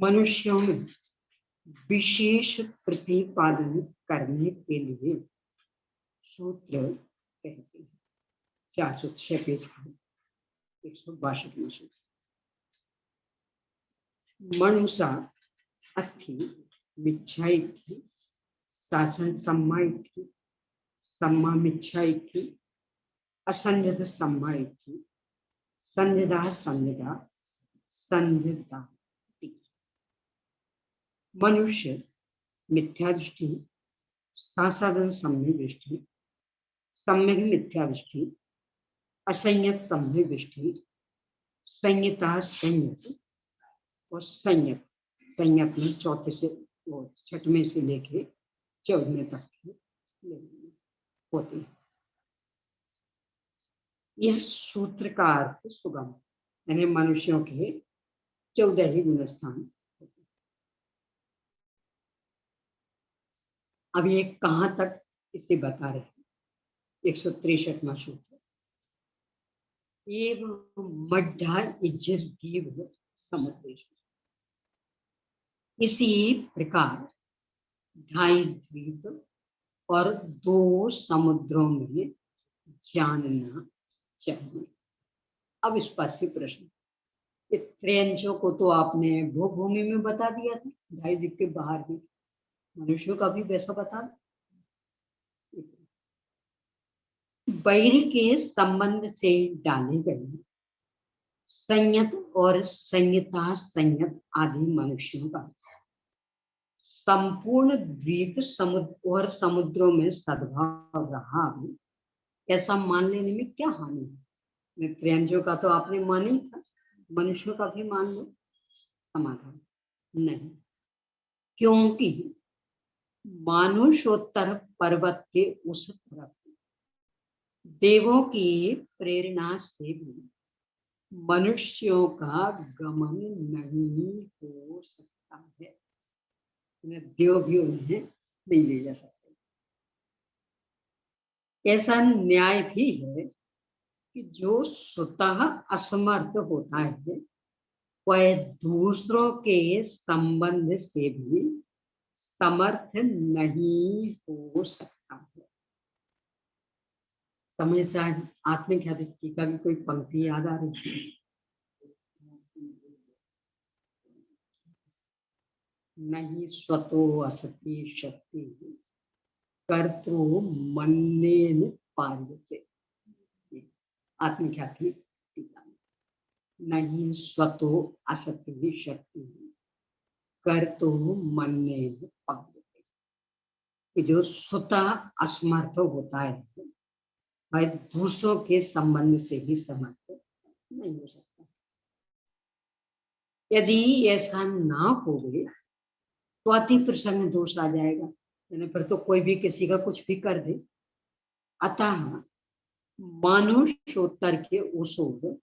मनुष्यों में विशेष प्रतिपादन करने के लिए सूत्र कहते हैं 406 पेज पर 162 में सूत्र। मनुषा अथि मिच्छाइथि शासन सम्माइथि सम्मा मिच्छाइथि असंजत सम्माइथि संजदा संजदा संजदा। मनुष्य मिथ्या दृष्टि सासाधन सम्यक दृष्टि सम्यक मिथ्या दृष्टि असंयत सम्यक दृष्टि संयता संयत और संयत संयत में चौथे से छठवें से लेके 14वें तक के होते हैं। इस सूत्र का अर्थ सुगम, यानी मनुष्यों के 14 ही गुणस्थान। अब ये कहां तक इसे बता रहे हैं 163वां सूत्र। मड्ढा इज्जर दीव समुद्रेश। इसी प्रकार ढाई द्वीप और 2 समुद्रों में जानना चाहिए। अब इस पर से प्रश्न, त्रियंचों को तो आपने भूमि में बता दिया था, ढाई द्वीप के बाहर भी मनुष्यों का भी वैसा बता। बैर के संबंध से डाले गए संयत और संयता संयत आदि मनुष्यों का संपूर्ण द्वीप समुद्र और समुद्रों में सद्भाव रहा, ऐसा मान लेने में क्या हानि है? त्रियंचों का तो आपने मान ही था, मनुष्यों का भी मान लो। समाधान नहीं, क्योंकि मानुषोत्तर पर्वत के उस तरफ देवों की प्रेरणा से भी मनुष्यों का गमन नहीं हो सकता है। देव भी उन्हें नहीं ले जा सकते। ऐसा न्याय भी है कि जो स्वतः असमर्थ होता है वह दूसरों के संबंध से भी समर्थ नहीं हो सकता है। समय से आत्मख्याति का भी कोई पंक्ति याद आ रही है? नहीं स्वतो असति शक्ति कर्तृ मन्नेन पार्यते। आत्मख्याति नहीं स्वतो असति शक्ति कर्तृ मन्नेन पार्यते। कि जो स्वतः असमर्थ होता है वह दूसरों के संबंध से भी समर्थ नहीं हो सकता। यदि ऐसा ना हो तो अति प्रसंग दोष आ जाएगा, यानी फिर तो कोई भी किसी का कुछ भी कर दे अतः मानुषोत्तर के उसूल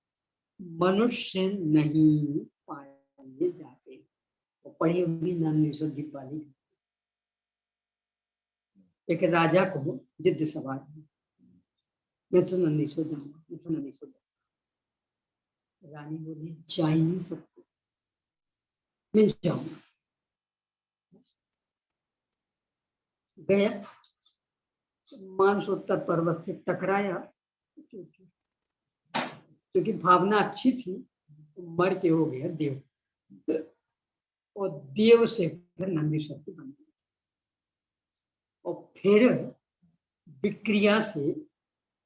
मनुष्य नहीं पाए जाते। तो पढ़ी होगी नंदी सुदीप वाली। एक राजा को जिद सवार, मैं तो नंदी सो जाऊंगा, मैं तो नंदी सो जाऊंगा। रानी बोली जा ही नहीं सकती, मैं जाऊंगा। गया, मानसोत्तर पर्वत से टकराया, क्योंकि भावना अच्छी थी, मर के हो गया देव, और देव से फिर नंदीश्वर बन गया, और फिर विक्रिया से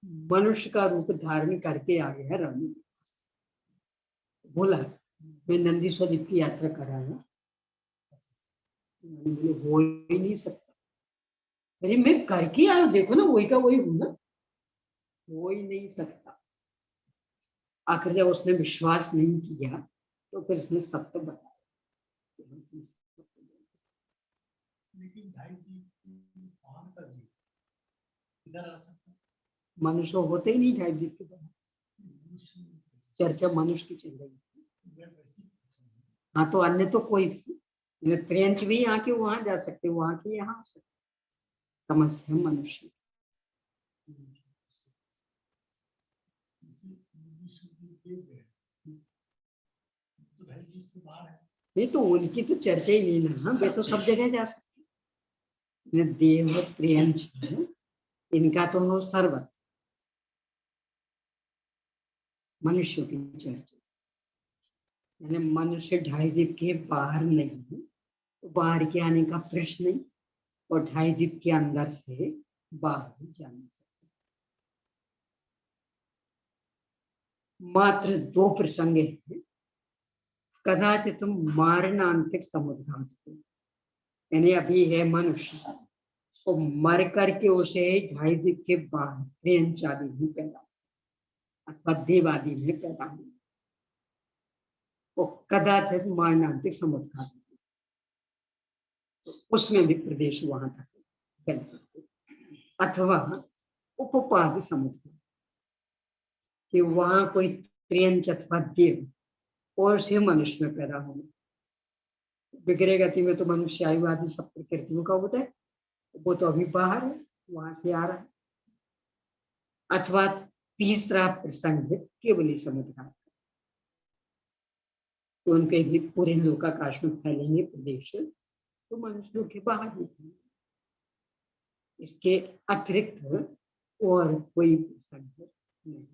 मनुष्य का रूप धारण करके आ गया रानी। बोला मैं नंदीश्वर की यात्रा कराया, हो ही नहीं सकता। अरे मैं करके आया, देखो ना वही का वही हूं ना, हो ही नहीं सकता। आखिर जब उसने विश्वास नहीं किया तो फिर उसने सत्य बताया। लेकिन ढाई जी वहां का जी इधर आ सकता, मनुष्य होते ही नहीं ढाई जी के बाद। चर्चा मनुष्य की चल रही है। हाँ तो अन्य तो कोई त्रियंच भी यहाँ के वहां जा सकते, वहां के यहाँ आ सकते। समस्या मनुष्य। नहीं तो उनकी तो चर्चा ही नहीं ना, वे तो सब जगह जा सकते। देव त्रियंच इनका तो हो सर्वत्र। मनुष्यों की चर्चा, यानी मनुष्य ढाई जीव के बाहर नहीं है, तो बाहर के आने का प्रश्न नहीं, और ढाई जीव के अंदर से बाहर जा नहीं सकते। मात्र दो प्रसंग हैं। कदाचित मारणांतिक समुद्घात को, यानी अभी है मनुष्य, तो मर करके उसे ढाई जीव के बाहर त्रियंच आदि में पैदा अथवा देव आदि में पैदा हुआ, वो कदाचित मारणांतिक समुद्घात, तो उसमें भी प्रदेश वहां तक चल सकते। अथवा उपपाद समुद्घात, कि वहां कोई त्रियंच अथवा देव और से मनुष्य में पैदा होगा। विग्रह गति में तो मनुष्य आयुवादी सब प्रकृतियों का होता है, वो तो अभी बाहर है, वहां से आ रहा है। अथवा तीसरा प्रसंग केवल समुद्घात, तो उनके भी पूरे लोकाकाश में फैलेंगे प्रदेश, तो मनुष्यों के बाहर निकलेंगे। इसके अतिरिक्त और कोई प्रसंग नहीं,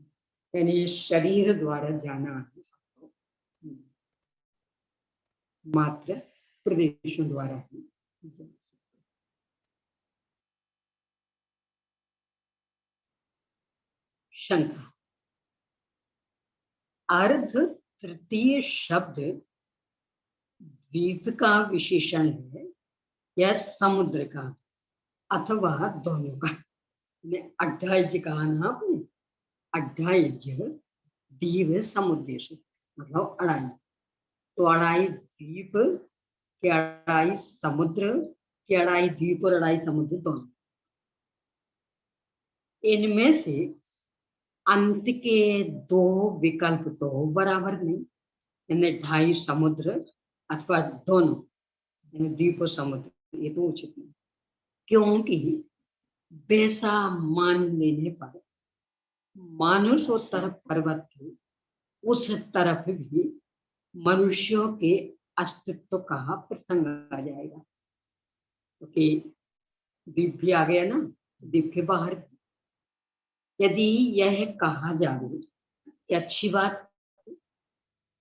यानी शरीर द्वारा जाना मात्र प्रदेशों द्वारा ही जा सकते। शंका, अर्ध तृतीय शब्द द्वीप का विशेषण है या समुद्र का, अथवा दोनों का? अड्ढाई कहा ना आपने, अड्ढाई द्वीप समुद्र, मतलब अड़ाई, तो अड़ाई द्वीप के अड़ाई समुद्र के अड़ाई द्वीप और अड़ाई समुद्र दोनों। इनमें से अंत के दो विकल्प तो बराबर नहीं, यानी ढाई समुद्र अथवा दोनों, यानी द्वीप और समुद्र, ये तो उचित नहीं। क्योंकि वैसा मान लेने पर मानुषोत्तर पर्वत के उस तरफ भी मनुष्यों के अस्तित्व का प्रसंग आ जाएगा, क्योंकि द्वीप भी आ गया ना, द्वीप के बाहर भी। यदि यह कहा जाए कि अच्छी बात,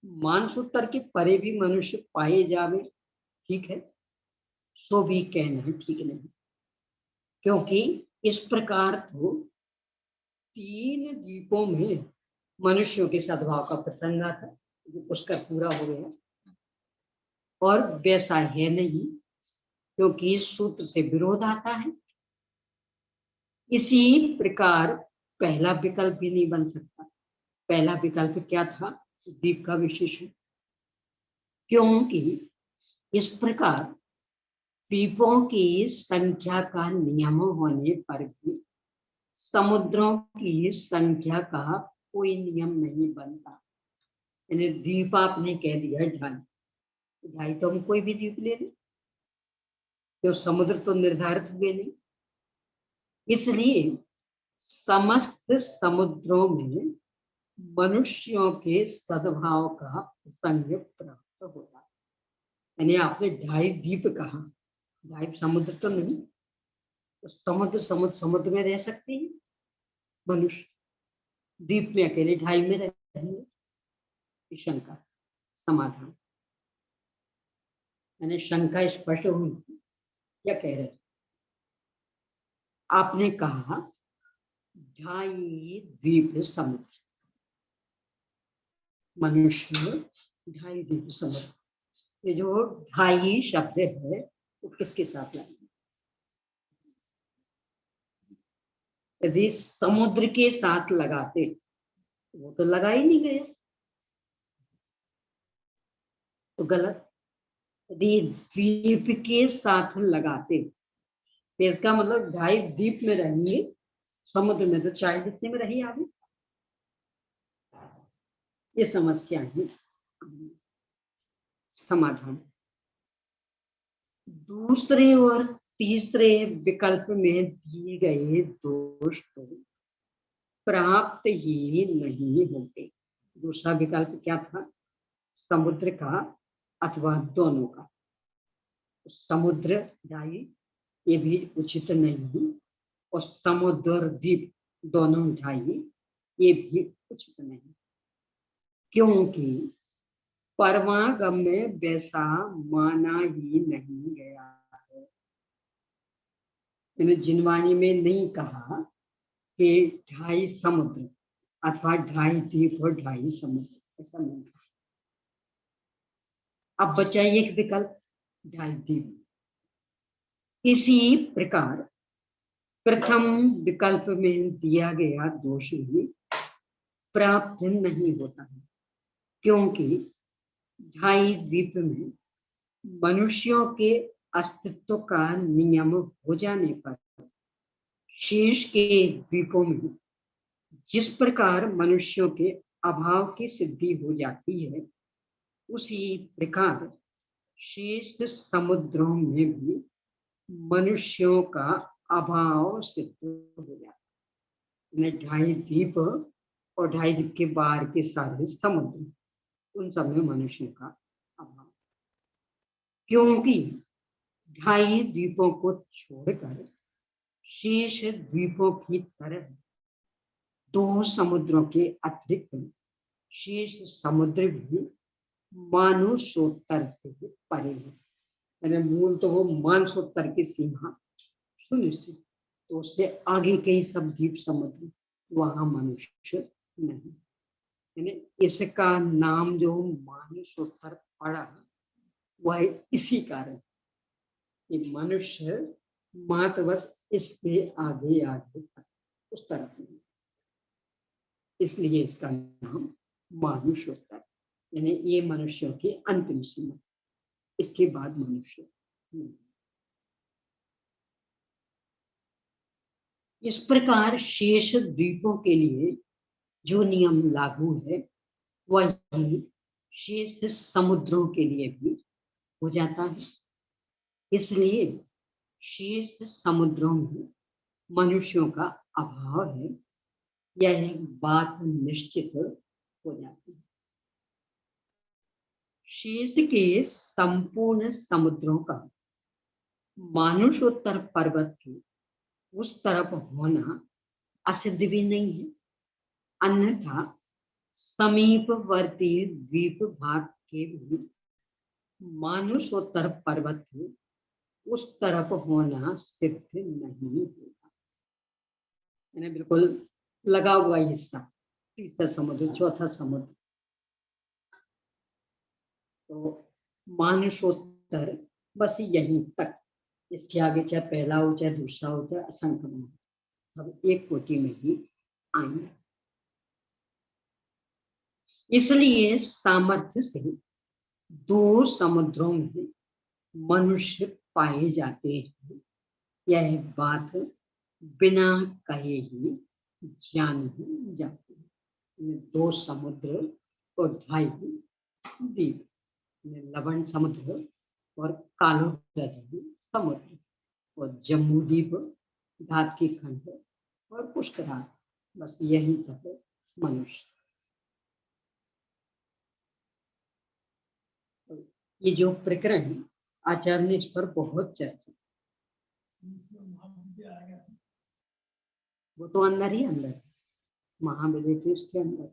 मानसोत्तर के परे भी मनुष्य पाए जावे, ठीक है, सो भी कहना ठीक नहीं, क्योंकि इस प्रकार तो तीन द्वीपों में मनुष्यों के सद्भाव का प्रसंग आता, जो पुष्कर पूरा हो गया, और वैसा है नहीं, क्योंकि इस सूत्र से विरोध आता है। इसी प्रकार पहला विकल्प भी नहीं बन सकता। पहला विकल्प क्या था? द्वीप का विशेषण, क्योंकि इस प्रकार द्वीपों की संख्या का नियम होने पर भी समुद्रों की संख्या का कोई नियम नहीं बनता। यानी द्वीप आपने कह दिया 2.5 तो हम कोई भी द्वीप ले लें, तो समुद्र तो निर्धारित हुए नहीं। इसलिए समस्त समुद्रों में मनुष्यों के सद्भाव का प्रसंग प्राप्त होता है। यानी आपने 2.5 द्वीप कहा, 2.5 समुद्र तो नहीं, तो समुद्र में रह सकते हैं मनुष्य, द्वीप में अकेले 2.5 में रहेंगे। शंका समाधान, यानी शंका स्पष्ट हुई। क्या कह रहे थे? आपने कहा 2.5 द्वीप समुद्र, मनुष्य 2.5 द्वीप समुद्र। ये जो 2.5 शब्द है वो किसके साथ लाएंगे? यदि समुद्र के साथ लगाते वो तो लगा ही नहीं गया, तो गलत। यदि द्वीप के साथ लगाते तो इसका मतलब 2.5 द्वीप में रहेंगे, समुद्र में तो 4 जितने में रही आगे। ये समस्या है। समाधान, दूसरे और तीसरे विकल्प में दिए गए दोष तो प्राप्त ही नहीं होते। दूसरा विकल्प क्या था? समुद्र का अथवा दोनों का। समुद्र 2.5 ये भी उचित नहीं, और समुद्र और द्वीप दोनों 2.5 ये भी उचित नहीं, क्योंकि परमागम में वैसा माना ही नहीं गया है। मैंने जिनवाणी में नहीं कहा कि 2.5 समुद्र अथवा 2.5 द्वीप और 2.5 समुद्र, ऐसा नहीं कहा। अब बचा एक विकल्प 2.5 द्वीप। इसी प्रकार प्रथम विकल्प में दिया गया दोष ही प्राप्त नहीं होता है, क्योंकि 2.5 द्वीप में मनुष्यों के अस्तित्व का नियम हो जाने पर शेष के द्वीपों में जिस प्रकार मनुष्यों के अभाव की सिद्धि हो जाती है, उसी प्रकार शेष समुद्रों में भी मनुष्यों का अभाव सिद्ध हो जाता है। 2.5 द्वीप और 2.5 द्वीप के बाहर के सारे समुद्र, उन सब में मनुष्यों का अभाव, क्योंकि 2.5 द्वीपों को छोड़कर शेष द्वीपों की तरह 2 समुद्रों के अतिरिक्त शेष समुद्र भी मानुषोत्तर से परे है। यानी मूल तो वो मानसोत्तर की सीमा सुनिश्चित, तो उससे आगे के सब द्वीप समुद्र वहां मनुष्य नहीं। यानी इसका नाम जो मानुषोत्तर पड़ा वह इसी कारण कि मनुष्य मात्र बस इसके आगे आगे तक उस तरफ नहीं, इसलिए इसका नाम मानुषोत्तर। यानी ये मनुष्यों की अंतिम सीमा, इसके बाद मनुष्य नहीं। इस प्रकार शेष द्वीपों के लिए जो नियम लागू है वही शेष समुद्रों के लिए भी हो जाता है। इसलिए शेष समुद्रों में मनुष्यों का अभाव है, यह एक बात निश्चित हो जाती है। शेष के संपूर्ण समुद्रों का मानुषोत्तर पर्वत के उस तरफ होना असिद्ध भी नहीं है, अन्यथा समीपवर्ती द्वीप भाग के भी मानुषोत्तर पर्वत के उस तरफ होना सिद्ध नहीं होता। यानी बिल्कुल लगा हुआ हिस्सा, तीसरा समुद्र, चौथा समुद्र, तो मानुषोत्तर बस यहीं तक, इसके आगे चाहे पहला हो चाहे दूसरा हो चाहे असंख्य हो, सब एक कोटि में ही आएंगे। इसलिए सामर्थ्य से 2 समुद्रों में मनुष्य पाए जाते हैं, यह बात बिना कहे ही जान ही जाते हैं। 2 समुद्र और 2.5 द्वीप, लवण समुद्र और कालो दरी समुद्र, और जम्मू द्वीप, धात की खंड और पुष्कराल, बस यही तक है मनुष्य। ये जो प्रकरण है, आचार्य ने इस पर बहुत चर्चा, वो तो अंदर ही अंदर है, महाविद्य तो इसके अंदर,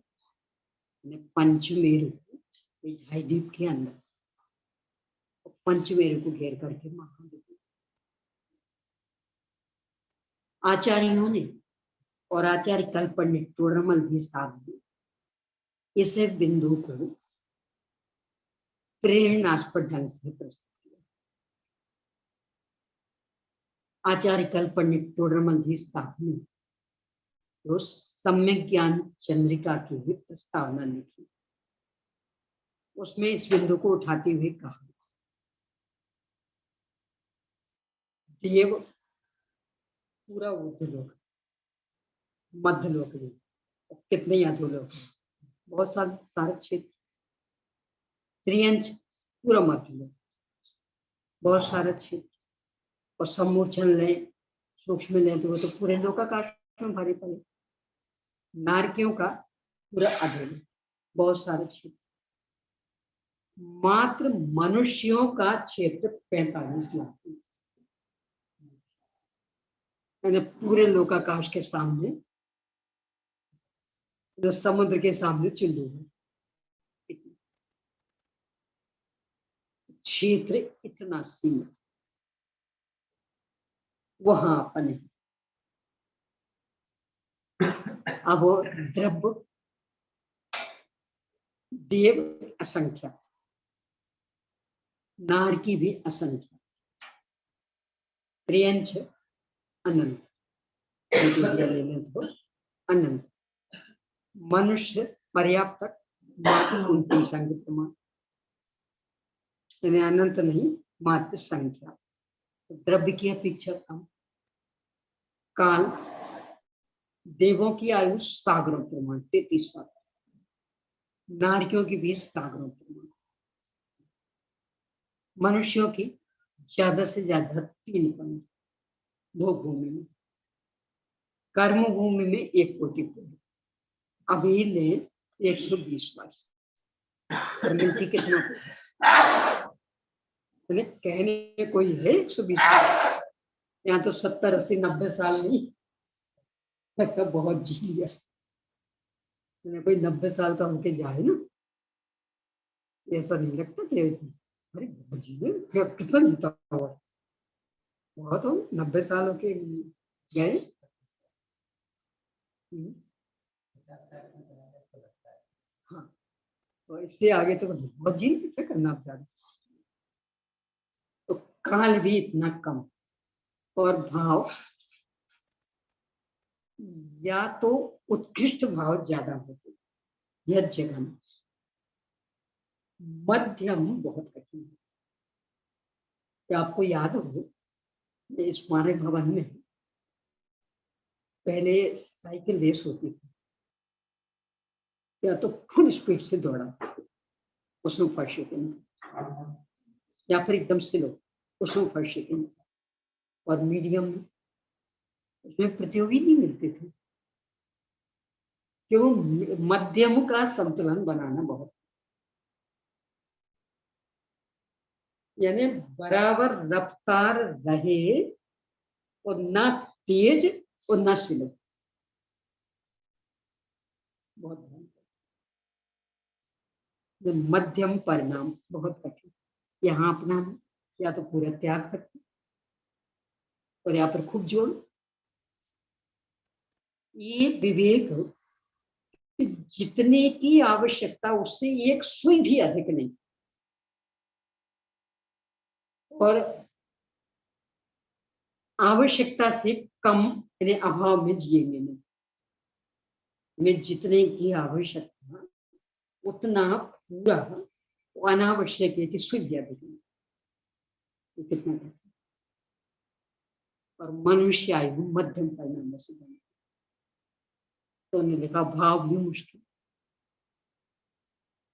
पंचमेरु 2.5 द्वीप के अंदर, पंचमेरु को घेर करके महाविद्य। आचार्यों ने और आचार्य कल्पनिक टोडरमल भी साहब ने इस बिंदु को प्रेरणास्पद ढंग से प्रस्तुत किया। आचार्य कल्पनिक टोडरमल भी साहब ने तो सम्यक ज्ञान चंद्रिका की भी प्रस्तावना लिखी, उसमें इस बिंदु को उठाते हुए कहा, देव पूरा ऊर्ध्वलोक, मध्यलोक, कितने अधोलोक, बहुत सारे क्षेत्र, त्रियंच पूरा मध्यलोक, बहुत सारे क्षेत्र, और समूर्छन ले, सूक्ष्म ले तो वो तो पूरे लोकाकाश में भरे पड़े, नारकियों का पूरा अधोलोक, बहुत सारे क्षेत्र, मात्र मनुष्यों का क्षेत्र 45 लाख, यानी पूरे लोकाकाश के सामने, जो समुद्र के सामने चिल्लू है, क्षेत्र इतना सीमित, वहां अपने अब द्रव्य देव असंख्या, नार की भी असंख्या, त्रियंच अनंत, तो अनंत, मनुष्य पर्याप्त मात्र 29 अंग प्रमाण, अनंत नहीं मात्र संख्या, द्रव्य की अपेक्षा कम, काल, देवों की आयु सागरों प्रमाण 33 साल, नारियों की भी सागरों प्रमाण, मनुष्यों की ज्यादा से ज्यादा 3 पंख, भोग भूमि में, कर्म भूमि में 1 कोटि पूर्व, अभी ले 120 वर्ष, और मिलती कितना कहने कोई है 120 वर्ष, यहाँ तो 70, 80, 90 साल नहीं लगता, बहुत जी लिया, कोई 90 साल का होके जाए ना, ऐसा नहीं लगता कि अरे बहुत जी लिया, कितना जीता हुआ, बहुत हो 90 साल होके गए, हाँ, तो इससे आगे तो बहुत जी क्या करना चाहते, तो काल भी इतना कम, और भाव या तो उत्कृष्ट भाव ज्यादा होते, यह जगह में मध्यम बहुत कठिन है। क्या आपको याद हो, स्मारक भवन में पहले साइकिल रेस होती थी, या तो फुल स्पीड से दौड़ा उसमें फर्स्ट सेकंड, या फिर एकदम स्लो उसमें फर्स्ट सेकंड, और मीडियम उसमें प्रतियोगी नहीं मिलते थे, क्यों? मध्यम का संतुलन बनाना बहुत, यानी बराबर रफ्तार रहे, और ना तेज और ना स्लो, बहुत मध्यम परिणाम बहुत कठिन, यहाँ अपना या तो पूरा त्याग सकते, और यहाँ पर खूब जोड़, ये विवेक जितने की आवश्यकता उससे 1 सुई भी अधिक नहीं, और आवश्यकता से कम यानी अभाव में जिएंगे नहीं, में जितने की आवश्यकता उतना पूरा, अनावश्यक है कि सुई भी अधिक नहीं, कितना और मनुष्य आयु मध्यम परिणाम से बनी। तो उन्हें लिखा भाव भी मुश्किल,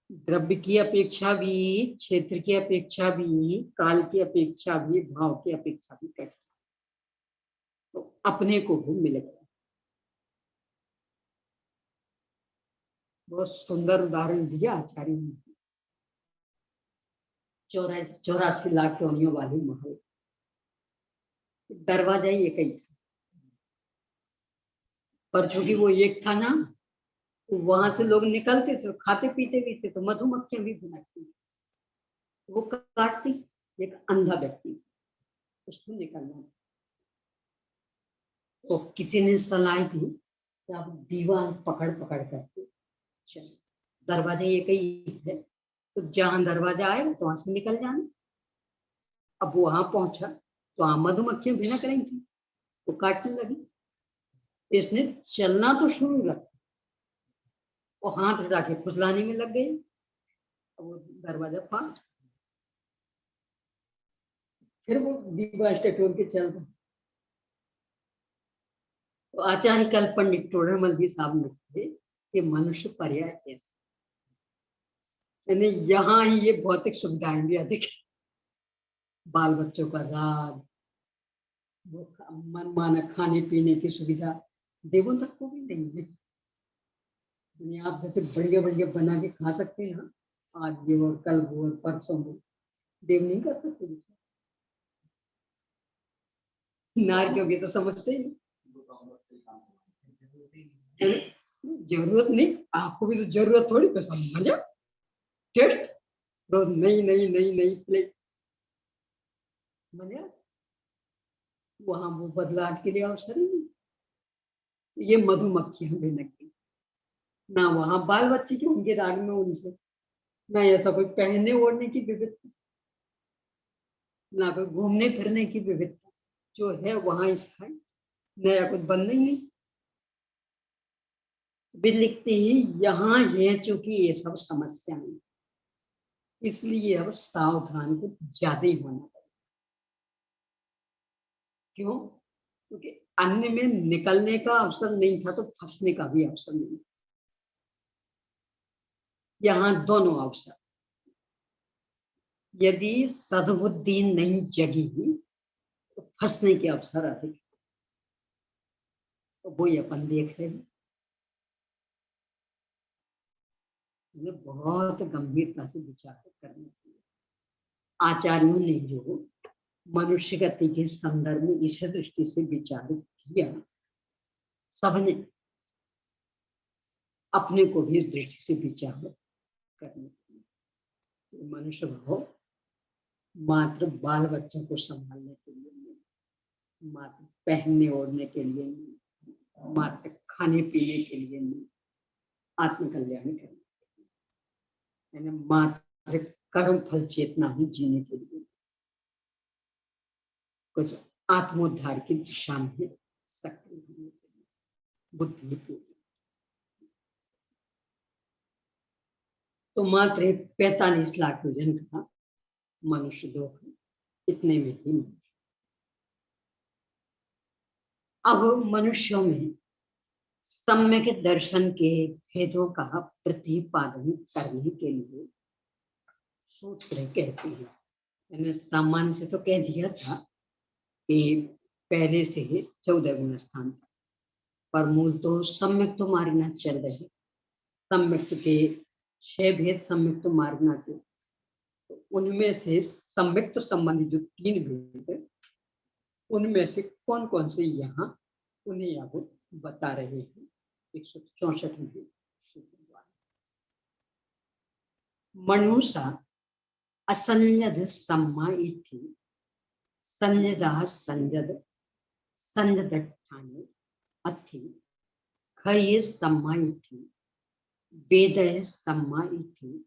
द्रव्य की अपेक्षा भी, क्षेत्र की अपेक्षा भी, काल की अपेक्षा भी, भाव की अपेक्षा भी कठिन। तो अपने को भी मिल गया। बहुत सुंदर उदाहरण दिया आचार्य ने। 84 लाख योनियों वाली महल, दरवाजा ही एक ही था, पर चूंकि वो एक था ना, तो वहां से लोग निकलते थे, खाते पीते भी थे, तो मधुमक्खियां भी भिनकती थी, वो काटती। एक अंधा व्यक्ति था, उसको निकलना था। तो किसी ने सलाह दी कि आप दीवार पकड़ पकड़ करके चलो, दरवाजा एक ही है, तो जहां दरवाजा आएगा तो वहां से निकल जाना। अब वो वहां पहुंचा तो वहां मधुमक्खियां भिनक रही थी, वो काटने लगी। इसने चलना तो शुरू रखा, वो हाथ हटा के फुसलाने में लग गई, वो दरवाजा फाड़, फिर वो दीवार से टोल के चल रहा। तो आचार्य कल पंडित टोडरमल जी साहब लिखते कि मनुष्य पर्याय कैसे, यानी यहाँ ही ये भौतिक सुविधाएं भी अधिक, बाल बच्चों का राज, वो मनमाना खाने पीने की सुविधा देवों तक को भी नहीं है। आप जैसे बढ़िया बढ़िया बना के खा सकते हैं ना, आज ये और कल वो और परसों वो, देव नहीं कर सकते। नारियों की तो समझते ही जरूरत नहीं, आपको भी तो जरूरत थोड़ी पसंद, मजा टेस्ट रोज नई नई नई नई प्लेट, मजा। वहां वो बदलाव के लिए अवसर ही नहीं। ये मधुमक्खियां भी लगी ना, वहां बाल बच्चे के उनके राग में उनसे ना ऐसा कोई पहनने ओढ़ने की विविधता, ना कोई घूमने फिरने की विविधता, जो है वहां स्थायी, नया कुछ बन नहीं है। भी लिखते ही यहाँ है, चूंकि ये सब समस्याएं, इसलिए अब सावधान को ज्यादा ही होना पड़ेगा। क्यों? क्योंकि अन्य में निकलने का अवसर नहीं था तो फंसने का भी अवसर नहीं था। यहाँ दोनों अवसर, यदि सद्बुद्धि नहीं जगी तो फंसने के अवसर अधिक, तो वही अपन देख रहे हैं। बहुत गंभीरता से विचार करना चाहिए। आचार्यों ने जो मनुष्य गति के संदर्भ में इस दृष्टि से विचार किया, सबने अपने को भी दृष्टि से विचार करना चाहिए। मनुष्य भाव मात्र बाल बच्चों को संभालने के लिए नहीं, मात्र पहनने ओढ़ने के लिए नहीं, मात्र खाने पीने के लिए नहीं, आत्मकल्याण करने के लिए, यानी मात्र कर्म फल चेतना ही जीने के लिए, कुछ आत्मोद्धार की दिशा में सक्रिय होने के लिए, बुद्धि के। तो मात्र 45 लाख योजन का मनुष्य दोख इतने में ही नहीं। अब मनुष्यों में सम्यक दर्शन के भेदों का प्रतिपादन करने के लिए सूत्र कहते हैं। मैंने सामान्य से तो कह दिया था कि पहले से 14 गुण स्थान था, पर मूल तो सम्यक तो मार्गना चल रहे। सम्यक के 6 भेद सम्यक तो मार्गना के, तो उनमें से सम्यक तो संबंधी जो 3 भेद है, उनमें से कौन कौन से यहाँ उन्हें यहाँ बता रहे हैं 164 में। मनुषा असंयद सम्मा इति संयदा संयद संयदठाने अथि खये सम्मा इति वेदय सम्मा इति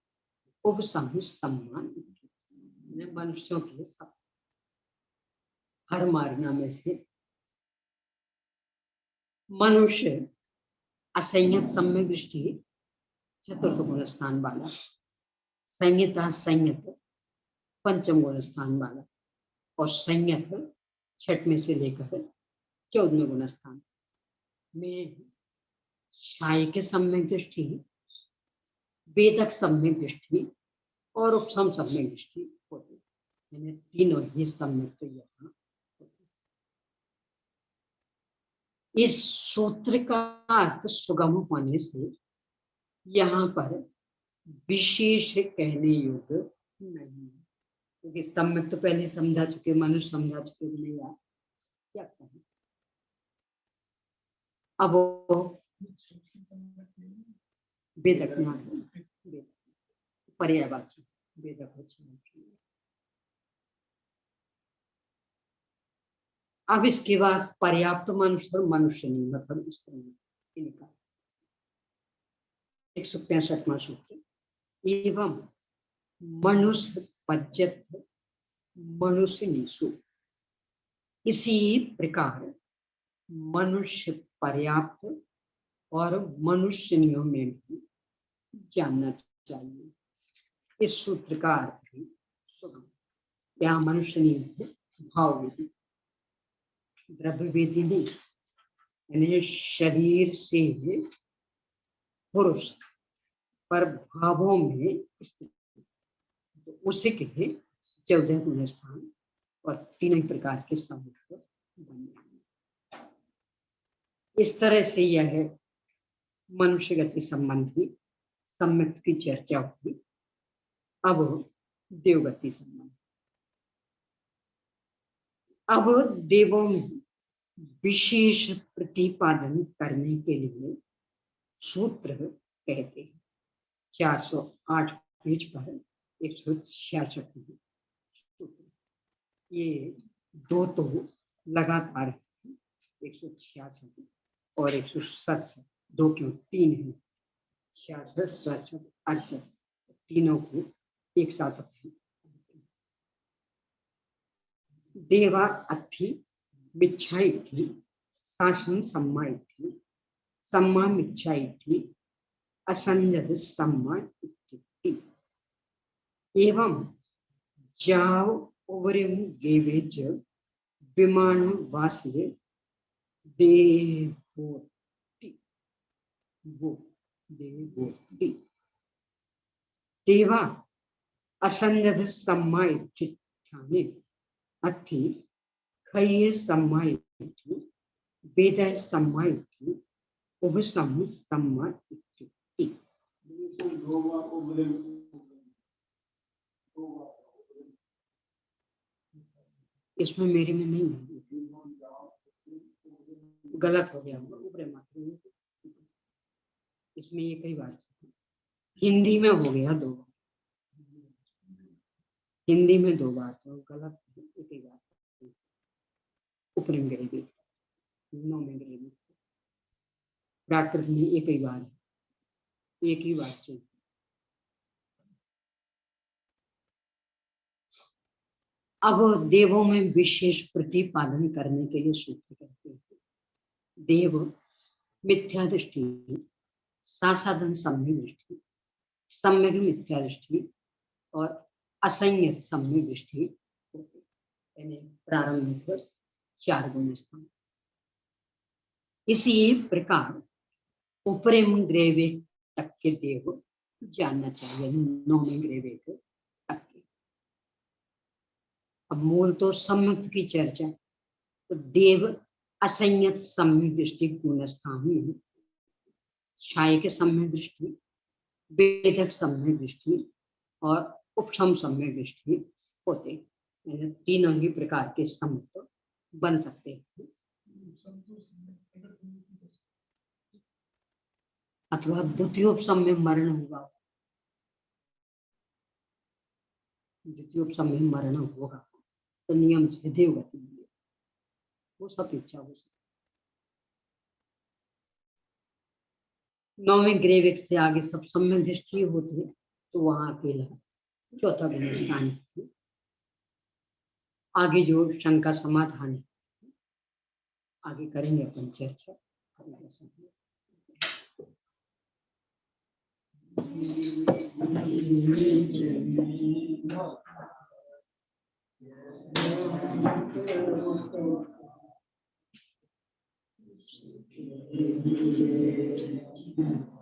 उपसम सम्मा इति। मनुष्यों के सब हर मार्गना में से मनुष्य असंयत सम्यक दृष्टि चतुर्थ गुण स्थान वाला, संयता संयत पंचम गुण स्थान वाला, और संयत छठवें से लेकर 14वें गुणस्थान में शायिक सम्यक दृष्टि, वेदक सम्यक दृष्टि और उपसम सम्यक दृष्टि होती है। यानी तीनों ही सम्यक तो यहाँ होती है। इस सूत्र का अर्थ सुगम होने से यहाँ पर विशेष कहने योग्य नहीं है, क्योंकि सम्यक तो पहले समझा चुके, मनुष्य समझा चुके, नहीं यार क्या कहें। अब वेदक पर्यायवाची वेदक हो। अब इसके बाद पर्याप्त मनुष्य और मनुष्य नहीं, मतलब इस तरह इनका 165वां सूत्र। एवं मनुष्य पज्यत मनुष्य नीसु, इसी प्रकार मनुष्य पर्याप्त और मनुष्यनियों में भी जानना चाहिए। इस सूत्र का अर्थ भी सुगम। यहाँ मनुष्यनिय है भाव विधि, द्रव्य विधि नहीं, यानी शरीर से पुरुष पर भावों में स्थित, तो उसे के 14 गुणस्थान और तीन ही प्रकार के सम्यक बन जाएंगे। इस तरह से यह मनुष्य गति संबंधी सम्यक की चर्चा हुई। अब देवगति संबंध। अब देवों में विशेष प्रतिपादन करने के लिए सूत्र कहते हैं। 408 पेज पर 166 सूत्र, ये दो तो लगातार है, 166 और 167, दो क्यों तीन है, 66, 67, 68, तीनों को एक साथ अपनी। देवा अथि मिच्छाई थी, शासन सम्माई थी, सम्मा मिच्छाई थी, असंजद सम्मा इत्युक्ति। एवं जाव उवरिम देवेज विमान वास्य देवोति, वो देवोति। देवा असंजद सम्मा इत्युक्ति अथि खये सम्मा इत्युक्ति वेद सम्मा इत्युक्ति उपसम सम्मा इत्युक्ति। इसमें मेरे में नहीं है, गलत हो गया, इसमें ये कई बार हिंदी में हो गया 2 बार, हिंदी में 2 बार, तो गलत एक ही बार। उपरिम ग्रेवी 9 में ग्रेवी, प्राकृत में एक ही बार, एक ही बार चाहिए। अब देवों में विशेष प्रतिपादन करने के लिए सूत्र कहते हैं। देव मिथ्या दृष्टि, सासाधन सम्यक दृष्टि, सम्यक मिथ्या दृष्टि और असंयत सम्यक दृष्टि, यानी प्रारंभिक 4 गुणस्थान। इसी प्रकार उपरिम ग्रेवे तक के देव जानना चाहिए, 9 में ग्रेवे तक के। अब मूल तो सम्यक की चर्चा, तो देव असंयत सम्यक दृष्टि गुणस्थान में शायिक सम्यक दृष्टि, वेदक सम्यक दृष्टि और उपसम सम्यक दृष्टि होते, यानी तीनों ही प्रकार के सम्यक बन सकते हैं। अथवा द्वितीय उपसम में मरण होगा, द्वितीय उपसम में मरण होगा तो नियम से देवगति मिलेगी, वो सब इच्छा हो सकती। 9वें ग्रेविक से आगे सब सम्यक दृष्टि होती है, तो वहां अकेला 4था गुणस्थान है। आगे जो शंका समाधान है, आगे करेंगे अपन चर्चा। Thank you.